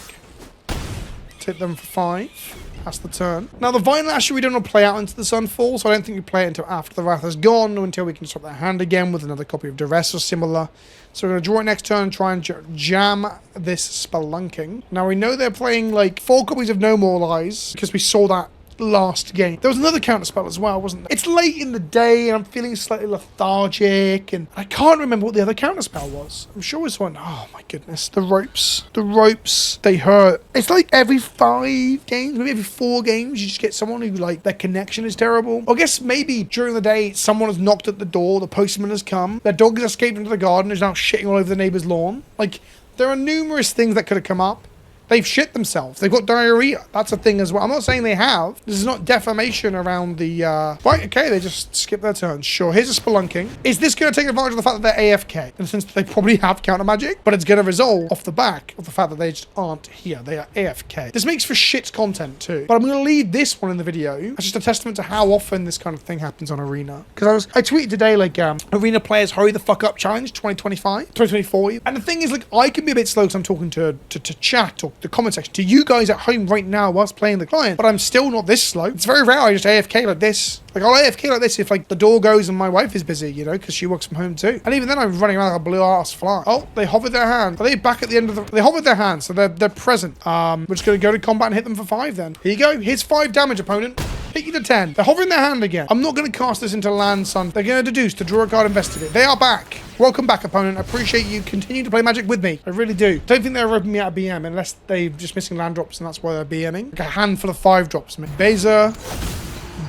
Hit them for 5. That's the turn. Now, the Vine Lasher we don't want to play out into the Sunfall, so I don't think we play it until after the Wrath is gone, or until we can swap their hand again with another copy of Duress or similar. So we're going to draw it next turn and try and jam this Spelunking. Now, we know they're playing like 4 copies of No More Lies, because we saw that last game. There was another counterspell as well, wasn't there? It's late in the day and I'm feeling slightly lethargic and I can't remember what the other counterspell was. I'm sure it's one. Oh my goodness. The ropes. The ropes. They hurt. It's like every 5 games, maybe every 4 games, you just get someone who like their connection is terrible. I guess maybe during the day someone has knocked at the door, the postman has come, their dog has escaped into the garden, is now shitting all over the neighbor's lawn. Like, there are numerous things that could have come up. They've shit themselves. They've got diarrhea. That's a thing as well. I'm not saying they have. This is not defamation around the... Right, okay, they just skip their turns. Sure, here's a Spelunking. Is this going to take advantage of the fact that they're AFK? In the sense that they probably have counter magic, but it's going to resolve off the back of the fact that they just aren't here. They are AFK. This makes for shit content too. But I'm going to leave this one in the video. It's just a testament to how often this kind of thing happens on Arena. Because I tweeted today, like, Arena players hurry the fuck up challenge 2024. And the thing is, like, I can be a bit slow because I'm talking to chat or the comment section to you guys at home right now whilst playing the client, but I'm still not this slow. It's very rare I just AFK like this. Like, I'll AFK like this if like the door goes and my wife is busy, you know, because she works from home too. And even then I'm running around like a blue ass fly. Oh, they hovered their hand. Are they back at the end of the... They hovered their hand, so they're present. We're just going to go to combat and hit them for 5 then. Here you go. Here's 5 damage, opponent. Hit you to 10. They're hovering their hand again. I'm not going to cast this into land, son. They're going to deduce to draw a card, investigate. They are back. Welcome back, opponent. I appreciate you continue to play Magic with me. I really do. Don't think they're ripping me out of BM unless they're just missing land drops and that's why they're BMing. Like a handful of 5 drops. Beza.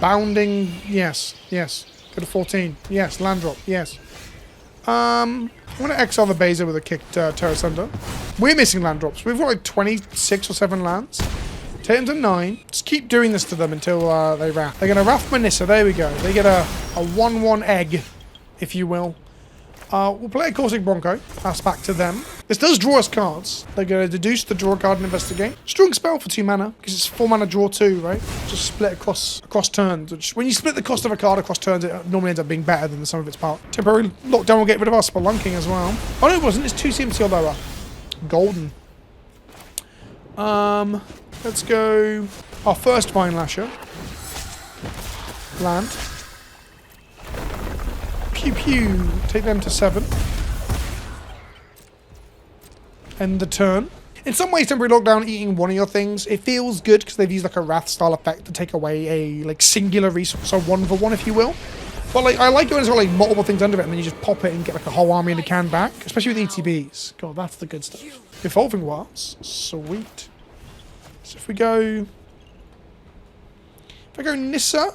Bounding. Yes. Yes. Go to 14. Yes. Land drop. Yes. I'm going to exile the Beza with a kicked Terra Sunder. We're missing land drops. We've got like 26 or 7 lands. Take them to 9. Just keep doing this to them until they wrath. They're going to wrath Manissa. There we go. They get a 1/1 egg, if you will. We'll play a Caustic Bronco. Pass back to them. This does draw us cards. They're going to deduce to draw a card and investigate. Strong spell for 2 mana, because it's 4 mana draw 2, right? Just split across turns. Which, when you split the cost of a card across turns, it normally ends up being better than the sum of its part. Temporary lockdown will get rid of our Spelunking as well. Oh no, it wasn't. It's 2 CMC or lower. Golden. Let's go our first Vine Lasher. Land. Pew pew. Take them to 7. End the turn. In some ways, temporary lockdown eating one of your things, it feels good because they've used like a Wrath style effect to take away a like singular resource, so 1 for 1 if you will. But like, I like it when it's got like multiple things under it, and then you just pop it and get like a whole army in a can back, especially with ETBs. God, that's the good stuff. Evolving Wilds, sweet. So if I go Nissa,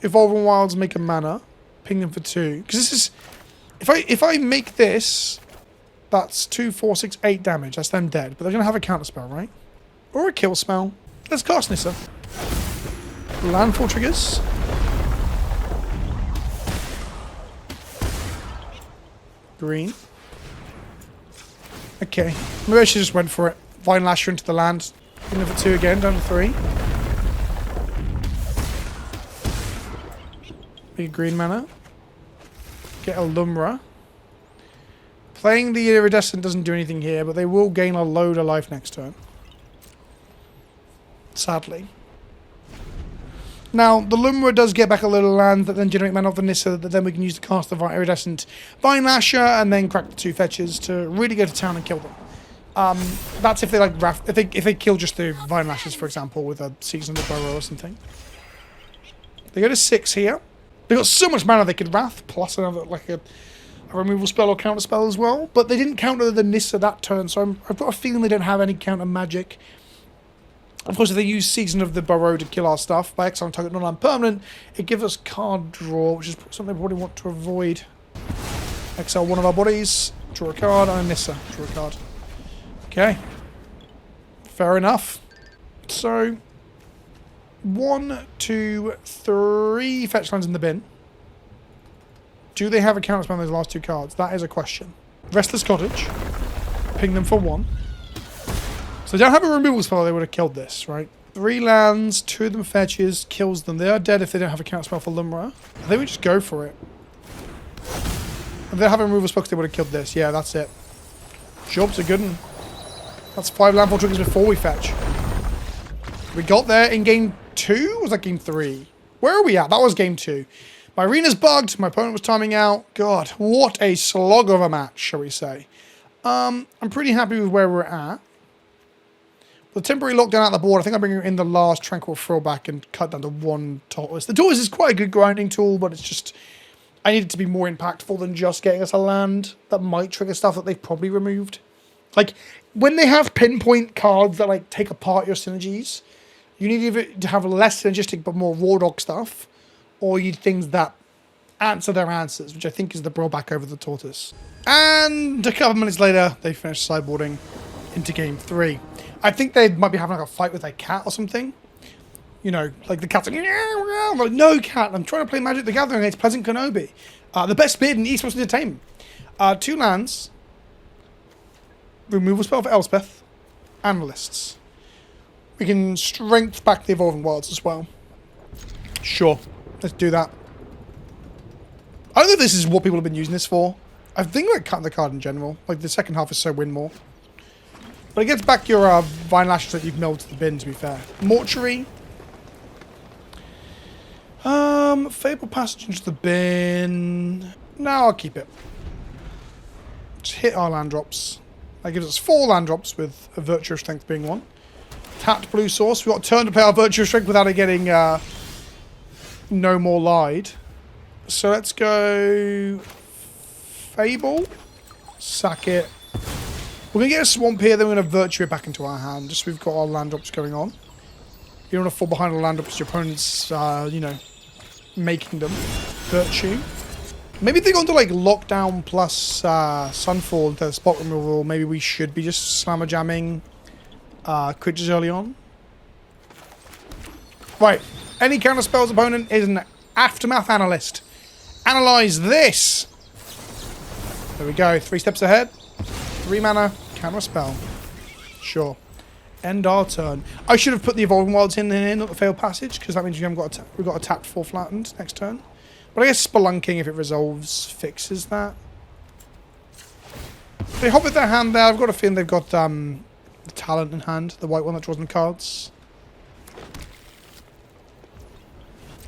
Evolving Wilds, make a mana, ping them for 2. Because this is, if I make this, that's 2, 4, 6, 8 damage. That's them dead. But they're gonna have a counter spell, right? Or a kill spell. Let's cast Nissa. Landfall triggers. Green. Okay. Maybe I should just went for it. Vine Lasher into the land. Ping them for 2 again, down to 3. Make a green mana. Get a Lumra. Playing the Iridescent doesn't do anything here, but they will gain a load of life next turn. Sadly. Now, the Lumra does get back a little land that then generate mana off the Nissa that then we can use to cast the Iridescent Vine Lasher and then crack the 2 fetches to really go to town and kill them. That's if they like if they kill just the Vine Lashers, for example, with a Season of the Burrow or something. They go to 6 here. They got so much mana they could Wrath, plus another like a removal spell or counter spell as well. But they didn't counter the Nissa that turn, so I've got a feeling they don't have any counter magic. Of course, if they use Season of the Burrow to kill our stuff by exile target non-land permanent, it gives us card draw, which is something we probably want to avoid. Exile one of our bodies, draw a card, and a Nissa, draw a card. Okay. Fair enough. So, 1, 2, 3 fetch lands in the bin. Do they have a counter spell on those last 2 cards? That is a question. Restless Cottage. Ping them for 1. So they don't have a removal spell, they would have killed this, right? 3 lands, 2 of them fetches, kills them. They are dead if they don't have a counter spell for Lumra. I think we just go for it. If they have a removal spell, they would have killed this. Yeah, that's it. Job's a good one. That's 5 landfall triggers before we fetch. We got there in game 2? Or was that game 3? Where are we at? That was game 2. My arena's bugged. My opponent was timing out. God, what a slog of a match, shall we say. I'm pretty happy with where we're at. The temporary lockdown out the board, I think I'm bringing in the last Tranquil Throwback and cut down to 1 tortoise. The tortoise is quite a good grinding tool, but it's just... I need it to be more impactful than just getting us a land that might trigger stuff that they've probably removed. Like, when they have pinpoint cards that, like, take apart your synergies, you need either to have less synergistic but more raw dog stuff, or you need things that answer their answers, which I think is the drawback over the tortoise. And a couple minutes later, they finish sideboarding into game 3. I think they might be having like a fight with their cat or something. You know, like the cat's like, I'm like, no cat, I'm trying to play Magic the Gathering against PleasantKenobi. The best bid in Esports Entertainment. 2 lands. Removal spell for Elspeth. Analysts. We can strength back the Evolving Wilds as well. Sure, let's do that. I don't know if this is what people have been using this for. I think like cutting the card in general. Like the second half is so win more. But it gets back your Vine Lashes that you've milled to the bin, to be fair. Mortuary. Fable Passage into the bin. No, I'll keep it. Just hit our land drops. That gives us 4 land drops with a Virtue of Strength being 1. Tapped blue source. We've got a turn to play our Virtue of Strength without it getting no more lied. So let's go Fable. Sack it. We're going to get a Swamp here, then we're going to Virtue it back into our hand, just so we've got our land drops going on. You don't want to fall behind on land drops, your opponent's, you know, making them. Virtue. Maybe if they go into like Lockdown plus Sunfall into spot removal, maybe we should be just slammer jamming creatures early on. Right. Any counter spells opponent is an Aftermath Analyst. Analyze this! There we go. 3 steps ahead. 3 mana. Counter spell. Sure. End our turn. I should have put the Evolving Wilds in, not the Failed Passage, because that means we've got a tapped 4 flattened next turn. But I guess Spelunking, if it resolves, fixes that. They hop with their hand there. I've got a feeling they've got the Talent in hand, the white one that draws them cards.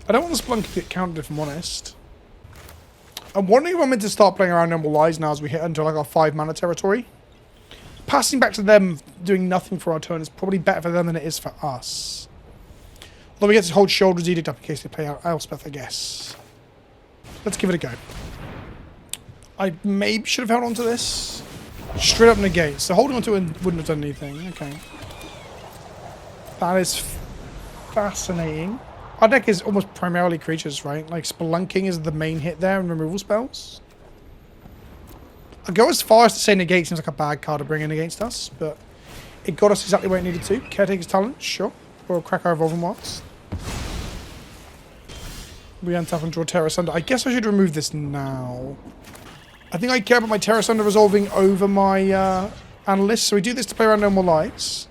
I don't want the Spelunking to get countered, if I'm honest. I'm wondering if I'm meant to start playing around Noble Lies now as we hit into like our 5 mana territory. Passing back to them, doing nothing for our turn is probably better for them than it is for us. Although we get to hold Shoulder's Edict up in case they play out Elspeth, I guess. Let's give it a go. I maybe should have held on to this. Straight up negate. So holding on to it wouldn't have done anything. Okay. That is fascinating. Our deck is almost primarily creatures, right? Like Spelunking is the main hit there and removal spells. I'll go as far as to say negate seems like a bad card to bring in against us, but it got us exactly where it needed to. Caretaker's Talent, sure. Or crack our Evolving Wilds. We untap and draw Terra Asunder. I guess I should remove this now. I think I care about my Terra Asunder resolving over my Analyst, so we do this to play around No More Lives.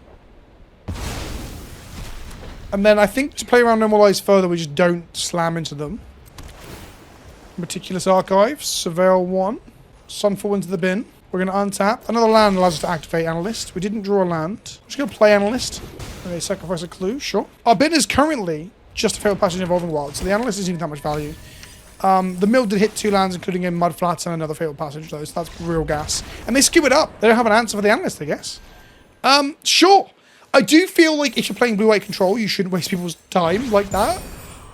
And then I think to play around No More Lives further, we just don't slam into them. Meticulous Archives, Surveil 1, Sunfall into the bin. We're going to untap. Another land allows us to activate Analyst. We didn't draw a land. I'm just going to play Analyst. Okay, sacrifice a clue, sure. Our bin is currently just a Fatal Passage Evolving Wild, so the Analyst isn't even that much value. The mill did hit 2 lands, including a Mud Flats and another Fatal Passage, though, so that's real gas. And they skew it up. They don't have an answer for the Analyst, I guess. Sure. I do feel like if you're playing blue-white control, you shouldn't waste people's time like that.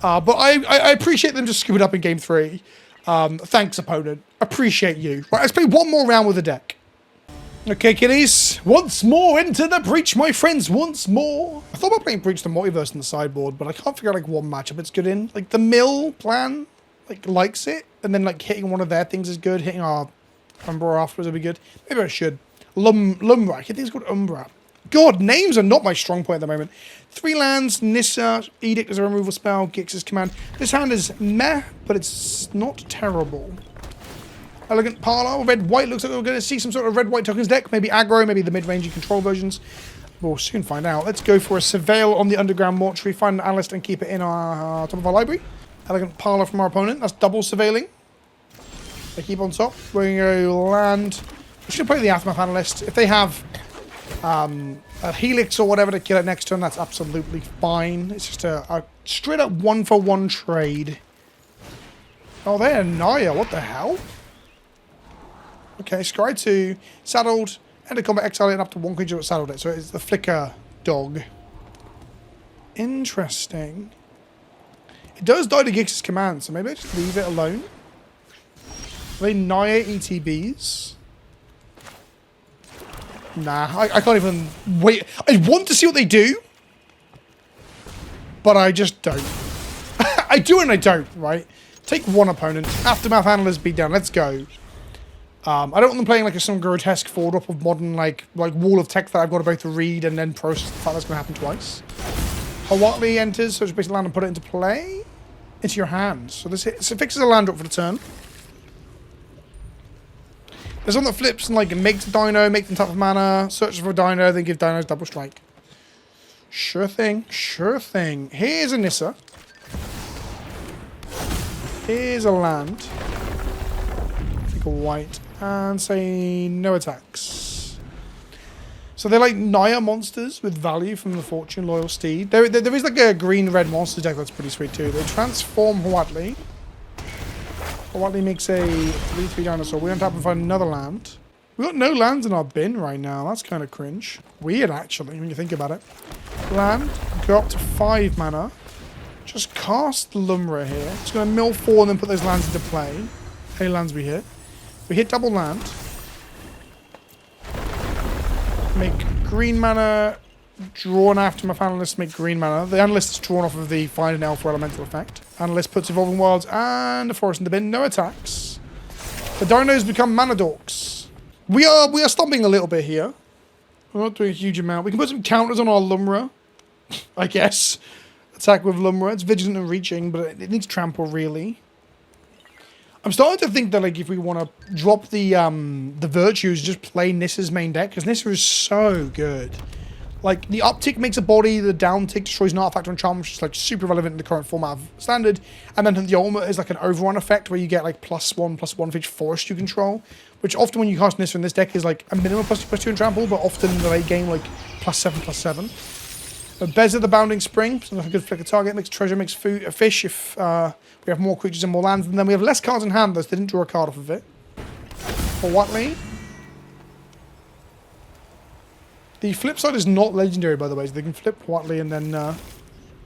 But I appreciate them just skewing up in game 3. Thanks, opponent. Appreciate you. Right, let's play one more round with the deck. Okay, kiddies. Once more into the breach, my friends. Once more. I thought about playing Breach the Multiverse in the sideboard, but I can't figure out like one matchup it's good in. Like the mill plan, like likes it, and then like hitting one of their things is good. Hitting our Umbra afterwards would be good. Maybe I should. Lumbra. I think it's called Umbra. God, names are not my strong point at the moment. 3 lands, Nissa, Edict is a removal spell, Gix's Command. This hand is meh, but it's not terrible. Elegant Parlor, red-white. Looks like we're going to see some sort of red-white tokens deck. Maybe aggro, maybe the mid-rangey control versions. We'll soon find out. Let's go for a Surveil on the Underground Mortuary, find an Analyst and keep it in our top of our library. Elegant Parlor from our opponent. That's double Surveilling. They keep on top. We're going to go land. We're just going to play the Aftermath Analyst. If they have a Helix or whatever to kill it next turn, that's absolutely fine. It's just a straight up 1-for-1 trade. Oh, they're Naya. What the hell? Okay, Scry 2, saddled, end of combat, exile it, and up to 1 creature that saddled it. So it's the Flicker Dog. Interesting. It does die to Gix's Command, so maybe I just leave it alone. Are they Naya ETBs? Nah, I can't even wait. I want to see what they do, but I just don't. I do and I don't, right? Take one opponent. Aftermath Analyst beat down. Let's go. I don't want them playing like some grotesque 4-drop of modern like wall of text that I've got to both read and then process the fact that's going to happen twice. Hawatli enters, so just basically land and put it into play. Into your hand. So this so it fixes a land drop for the turn. There's one that flips and like makes a dino, makes them tap of mana, searches for a dino, then give dinos double strike. Sure thing, sure thing. Here's a Nissa. Here's a land. Take a white. And say no attacks. So they're like Naya monsters with value from the Fortune Loyal Steed. There is like a green-red monster deck that's pretty sweet too. They transform Hawatli. Hawatli makes a 3/3 dinosaur. We on top and find another land. We've got no lands in our bin right now. That's kind of cringe. Weird, actually, when you think about it. Land. Go up to 5 mana. Just cast Lumra here. It's going to mill 4 and then put those lands into play. Any lands we hit. We hit double land. Make green mana. Draw an Aftermath Analyst. Make green mana. The Analyst is drawn off of the Find an Elf for elemental effect. Analyst puts Evolving Wilds and a Forest in the bin. No attacks. The dinos become mana dorks. We are stomping a little bit here. We're not doing a huge amount. We can put some counters on our Lumra, I guess. Attack with Lumra. It's vigilant and reaching, but it needs trample really. I'm starting to think that like if we want to drop the virtues, just play Nissa's main deck because Nissa is so good. Like the uptick makes a body, the downtick destroys an artifact on charm, which is like super relevant in the current format of standard. And then the ultimate is like an overrun effect where you get like +1/+1 for each forest you control, which often when you cast Nissa in this deck is like a minimum +2/+2 in trample, but often in the late game like +7/+7. Bezer the Bounding Spring, so that's a good flicker target, makes treasure, makes food, a fish if we have more creatures and more lands, and then we have less cards in hand, though, so they didn't draw a card off of it. For Watley. The flip side is not legendary, by the way, so they can flip Watley and then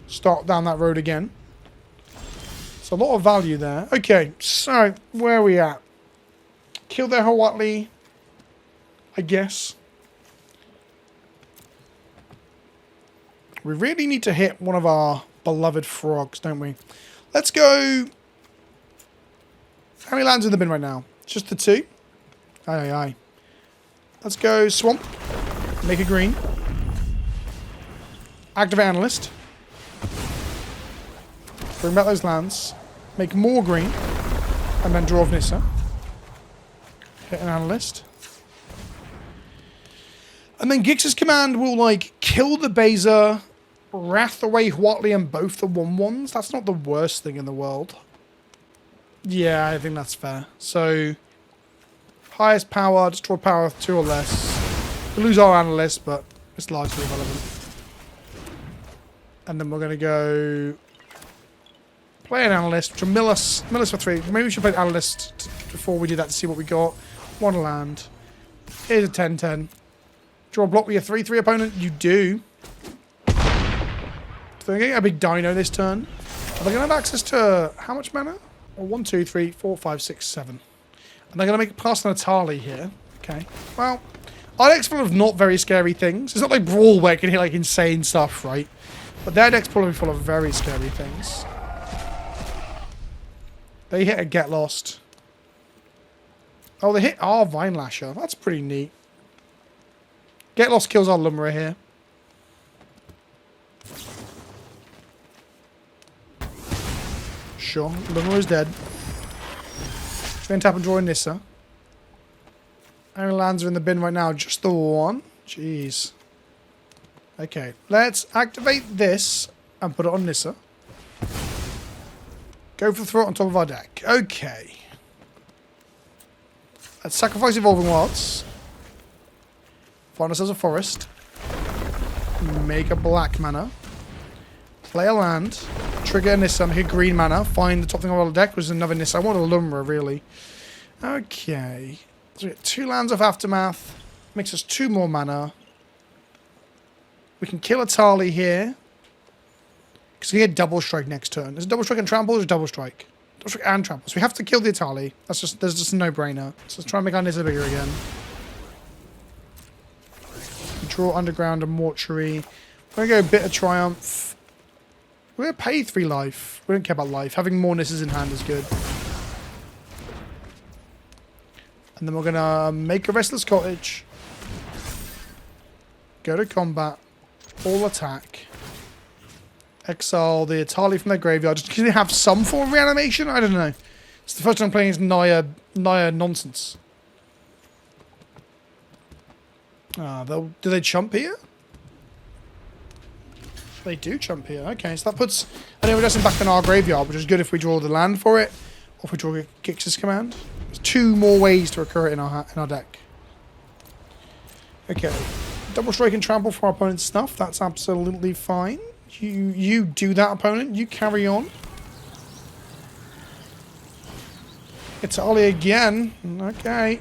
start down that road again. It's a lot of value there. Okay, so where are we at? Kill their Hawatli, I guess. We really need to hit one of our beloved frogs, don't we? Let's go. How many lands in the bin right now? Just the 2? Aye, aye, aye. Let's go swamp. Make a green. Activate analyst. Bring back those lands. Make more green. And then draw off Nissa. Hit an analyst. And then Gix's command will, like, kill the Beza, wrath away Hawatli and both the 1/1s. That's not the worst thing in the world. Yeah, I think that's fair. So, highest power, destroy power 2 or less. We lose our analyst, but it's largely irrelevant. And then we're going to go play an analyst, which will mill us for 3. Maybe we should play an analyst before we do that to see what we got. 1 land. Here's a 10-10. Draw a block with your 3/3 opponent. You do. So they're getting a big dino this turn. Are they going to have access to how much mana? Well, 1, 2, 3, 4, 5, 6, 7. And they're going to make pass on Atali here. Okay. Well, our deck's full of not very scary things. It's not like Brawl where it can hit like insane stuff, right? But their deck's probably full of very scary things. They hit a Get Lost. Oh, they hit our Vine Lasher. That's pretty neat. Get Lost kills our Lumra here. Sure, Lumra is dead. Then tap and draw in Nissa. How many lands are in the bin right now? Just the 1? Jeez. Okay, let's activate this and put it on Nissa. Go for the throat on top of our deck. Okay. Let's sacrifice Evolving Wilds. Find ourselves a forest. Make a black mana. Play a land. Trigger a Nissa. Make a green mana. Find the top thing of our deck, which is another Nissa. I want a Lumra, really. Okay. So we get 2 lands of Aftermath. Makes us 2 more mana. We can kill Atali here. Because we get Double Strike next turn. Is it Double Strike and Trample or is it Double Strike? Double Strike and Trample. So we have to kill the Atali. That's just a no-brainer. So let's try and make our Nissa bigger again. Draw Underground and Mortuary. We're going to go Bitter Triumph. We're going to pay 3 life. We don't care about life. Having more Nissas in hand is good. And then we're going to make a Restless Cottage. Go to combat. All attack. Exile the Atali from their graveyard. Just because they have some form of reanimation? I don't know. It's the first time I'm playing as Naya nonsense. Do they chump here? They do chump here. Okay, so that puts an Iridescent back in our graveyard, which is good if we draw the land for it, or if we draw Gix's command. There's 2 more ways to recur it in our deck. Okay. Double Strike and Trample for our opponent's stuff. That's absolutely fine. You do that, opponent. You carry on. It's Ollie again. Okay.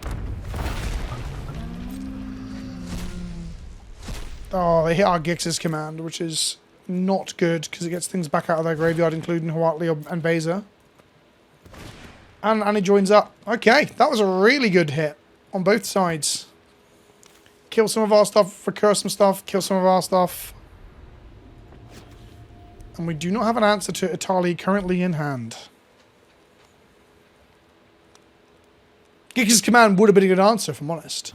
Oh, they hit our Gix's command, which is not good because it gets things back out of their graveyard, including Hawatli and Beza. And he joins up. Okay, that was a really good hit on both sides. Kill some of our stuff, recur some stuff, kill some of our stuff. And we do not have an answer to Atali currently in hand. Gix's command would have been a good answer, if I'm honest.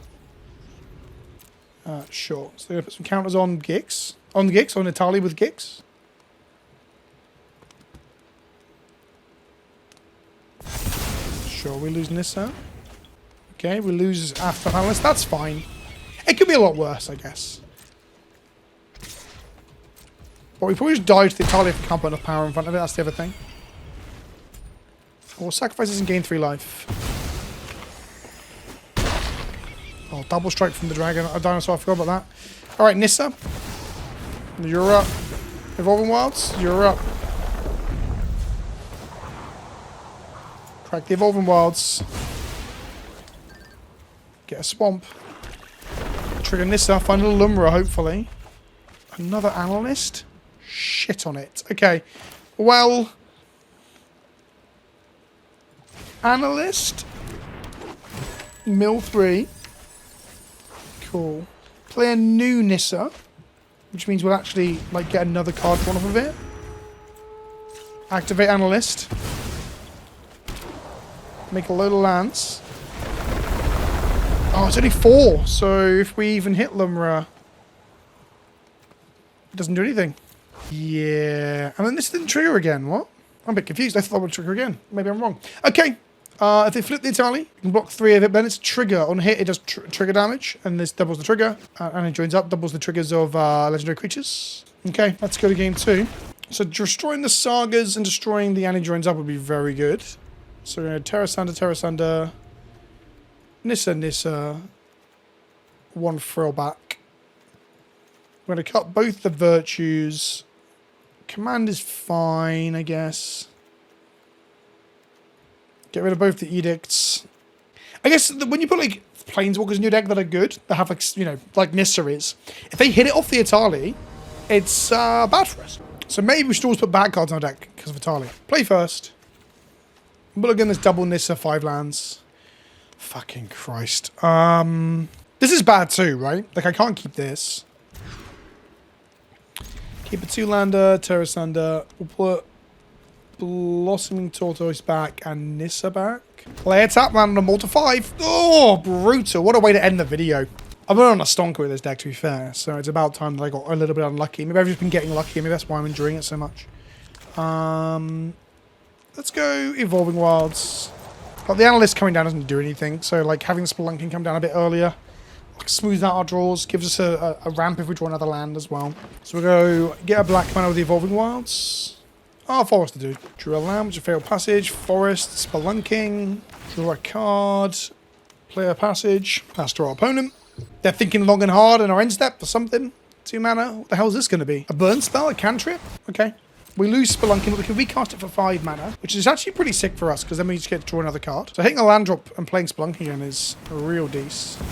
Sure. So they're going to put some counters on Gix. On Atali with Gix. Sure, we lose Nissa. Okay, we lose After Analyst. That's fine. It could be a lot worse, I guess. But we probably just die to the Atali if we can't put enough power in front of it. That's the other thing. We'll sacrifice this and gain 3 life. Oh, double strike from the dragon. A dinosaur, I forgot about that. Alright, Nissa. You're up. Evolving Wilds, you're up. Crack the Evolving Wilds. Get a swamp. Trigger Nissa, find a little Lumra, hopefully. Another Analyst? Shit on it. Okay. Well, Analyst. Mill 3. Cool. Play a new Nissa, which means we'll actually like get another card drawn off of it. Activate Analyst. Make a load of lands. Oh, it's only 4, so if we even hit Lumra, it doesn't do anything. Yeah, and then this didn't trigger again. What? I'm a bit confused. I thought it would trigger again. Maybe I'm wrong. Okay. If they flip the Itali, you can block 3 of it, but then it's trigger. On hit, it does trigger damage, and this doubles the trigger. And it joins up, doubles the triggers of legendary creatures. Okay, let's go to game 2. So destroying the Sagas and destroying the Annie joins up would be very good. So we're going to Terra Sunda, Nissa, 1 frill back. We're going to cut both the virtues. Command is fine, I guess. Get rid of both the edicts. I guess when you put like planeswalkers in your deck that are good, that have like, you know, like Nissa is, if they hit it off the Itali, it's bad for us. So maybe we should always put bad cards on our deck because of Itali. Play first. But again, this double Nissa 5 lands. Fucking Christ. This is bad too, right? Like I can't keep this. Keep a 2-lander, Terra Sunda. We'll put Blossoming Tortoise back and Nissa back. Play a tap land on a Mortar 5. Oh, brutal. What a way to end the video. I've been on a stonker with this deck, to be fair, so it's about time that I got a little bit unlucky. Maybe I've just been getting lucky, maybe that's why I'm enjoying it so much. Let's go Evolving Wilds. But the Analyst coming down doesn't do anything, so like having Spelunking come down a bit earlier smooths out our draws, gives us a ramp if we draw another land as well. So we'll go get a black mana with the Evolving Wilds. Oh, Forest to do. Drew a land, which is a failed passage. Forest, Spelunking, draw a card, play a passage, pass to our opponent. They're thinking long and hard in our end step for something. 2 mana. What the hell is this going to be? A burn spell? A cantrip? Okay. We lose Spelunking, but we can recast it for 5 mana, which is actually pretty sick for us, because then we just get to draw another card. So hitting a land drop and playing Spelunking again is a real decent.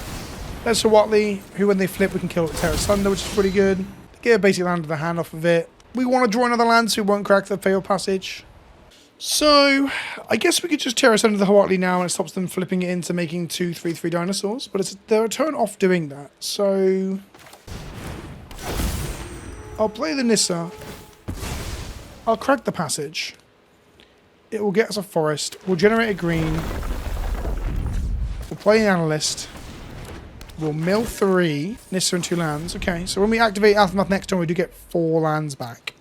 There's Watley, who when they flip, we can kill with Terra Sunda, which is pretty good. Get a basic land of the hand off of it. We want to draw another land, so we won't crack the failed passage. So, I guess we could just Terra Sunda the Watley now, and it stops them flipping it into making 2/3/3 dinosaurs. But they're a turn off doing that. So, I'll play the Nissa. I'll crack the passage. It will get us a forest. We'll generate a green. We'll play an Analyst. We'll mill 3, Nissa and 2 lands. Okay, so when we activate Aftermath next turn, we do get 4 lands back.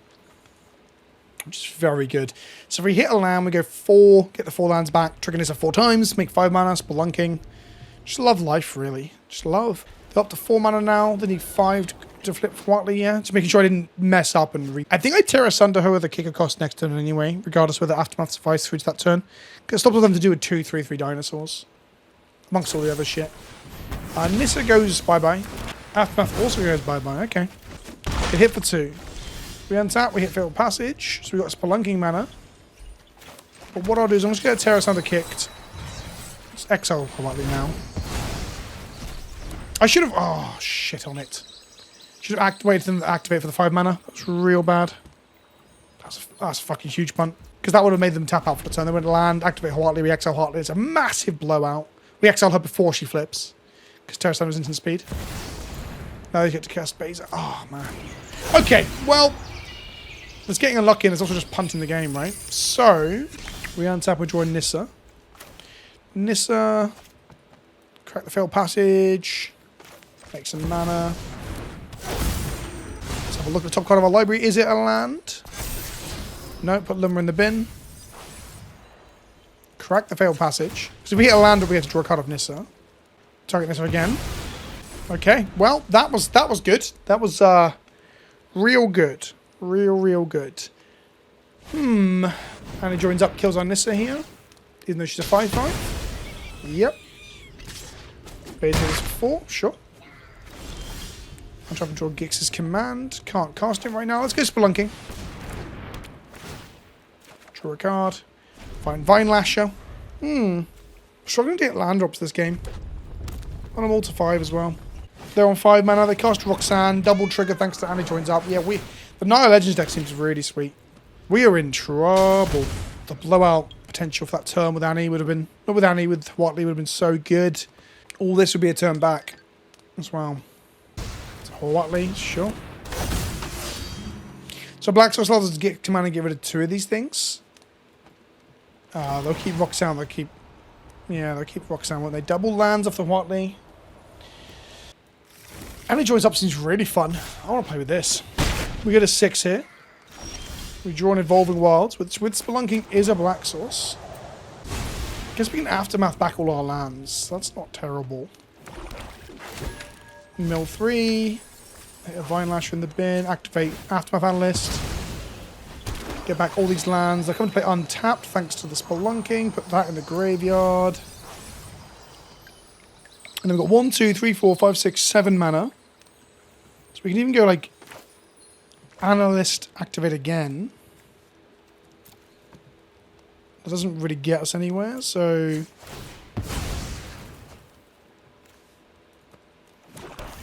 Which is very good. So if we hit a land, we go 4, get the 4 lands back, trigger Nissa 4 times, make 5 mana, Spelunking. Just love life, really. Just love. They're up to 4 mana now. They need 5 to flip for Watley, yeah? Just making sure I didn't mess up and I think I Terra Sunda her with a kicker cost next turn anyway, regardless whether Aftermath survives through to that turn. Because it stops them to do with 2/3/3 dinosaurs. Amongst all the other shit. Nissa goes bye-bye. Aftermath also goes bye-bye. Okay. It hit for 2. We untap, we hit Failed Passage. So we got Spelunking mana. But what I'll do is I'm just going to Terra Sunda kicked. Just exile politely now. I should have... Oh, shit on it. Should have waited them to activate for the 5 mana. That's real bad. That's a fucking huge punt. Because that would have made them tap out for the turn. They went land, activate Hartley, we exile Hartley. It's a massive blowout. We exile her before she flips. Because Terra Sunda was instant speed. Now they get to cast Beza. Oh, man. Okay, well... It's getting unlucky and it's also just punting the game, right? So, we untap, we draw Nissa. Nissa. Crack the Failed Passage. Make some mana. Let's have a look at the top card of our library. Is it a land? No, put Lumber in the bin. Crack the Failed Passage. So if we hit a land, we have to draw a card of Nissa. Target Nissa again. Okay, well, that was good. That was real good. Real good. And he joins up, kills on Nissa here. Even though she's a 5/5. Yep. Beta is 4, sure. I'm trying to draw Gix's command. Can't cast him right now. Let's go Spelunking. Draw a card. Find Vine Lasher. Struggling to get land drops this game. On a Mortar 5 as well. They're on 5 mana. They cast Roxanne. Double trigger thanks to Annie joins up. Yeah, the Nile Legends deck seems really sweet. We are in trouble. The blowout potential for that turn with Annie would have been... Not with Annie, with Watley would have been so good. All this would be a turn back as well. So Watley, sure. So Black Source allows us to get command and get rid of 2 of these things. They'll keep Roxanne, they'll keep Roxanne, won't they? Double lands off the Watley. Annie joins up seems really fun. I want to play with this. We get a 6 here. We draw an Evolving Wilds, which with Spelunking is a Black Source. Guess we can Aftermath back all our lands. That's not terrible. Mill 3. Hit a Vine Lasher in the bin. Activate Aftermath Analyst. Get back all these lands. They're coming to play untapped thanks to the Spelunking. Put that in the graveyard. And then we've got 1, 2, 3, 4, 5, 6, 7 mana. So we can even go like Analyst, activate again. That doesn't really get us anywhere, so...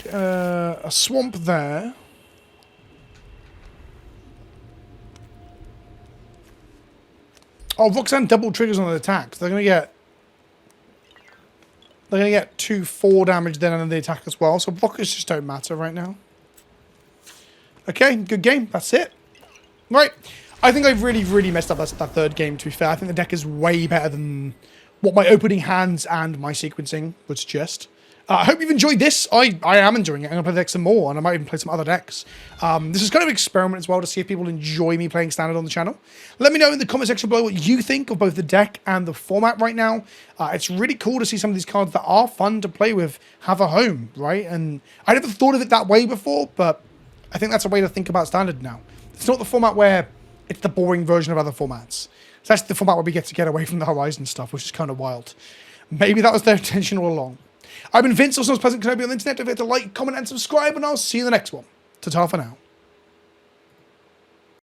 a swamp there. Oh, Roxanne double triggers on the attack. So they're gonna get 2 4 damage then on the attack as well. So blockers just don't matter right now. Okay, good game. That's it. Right. I think I've really messed up that third game, to be fair. I think the deck is way better than what my opening hands and my sequencing would suggest. I hope you've enjoyed this. I am enjoying it. I'm going to play the deck some more, and I might even play some other decks. This is kind of an experiment as well to see if people enjoy me playing Standard on the channel. Let me know in the comment section below what you think of both the deck and the format right now. It's really cool to see some of these cards that are fun to play with have a home, right? And I never thought of it that way before, but I think that's a way to think about Standard now. It's not the format where it's the boring version of other formats. So that's the format where we get to get away from the Horizon stuff, which is kind of wild. Maybe that was their intention all along. I've been Vince, also known as PleasantKenobi on the internet. Don't forget to like, comment, and subscribe, and I'll see you in the next one. Ta-ta for now.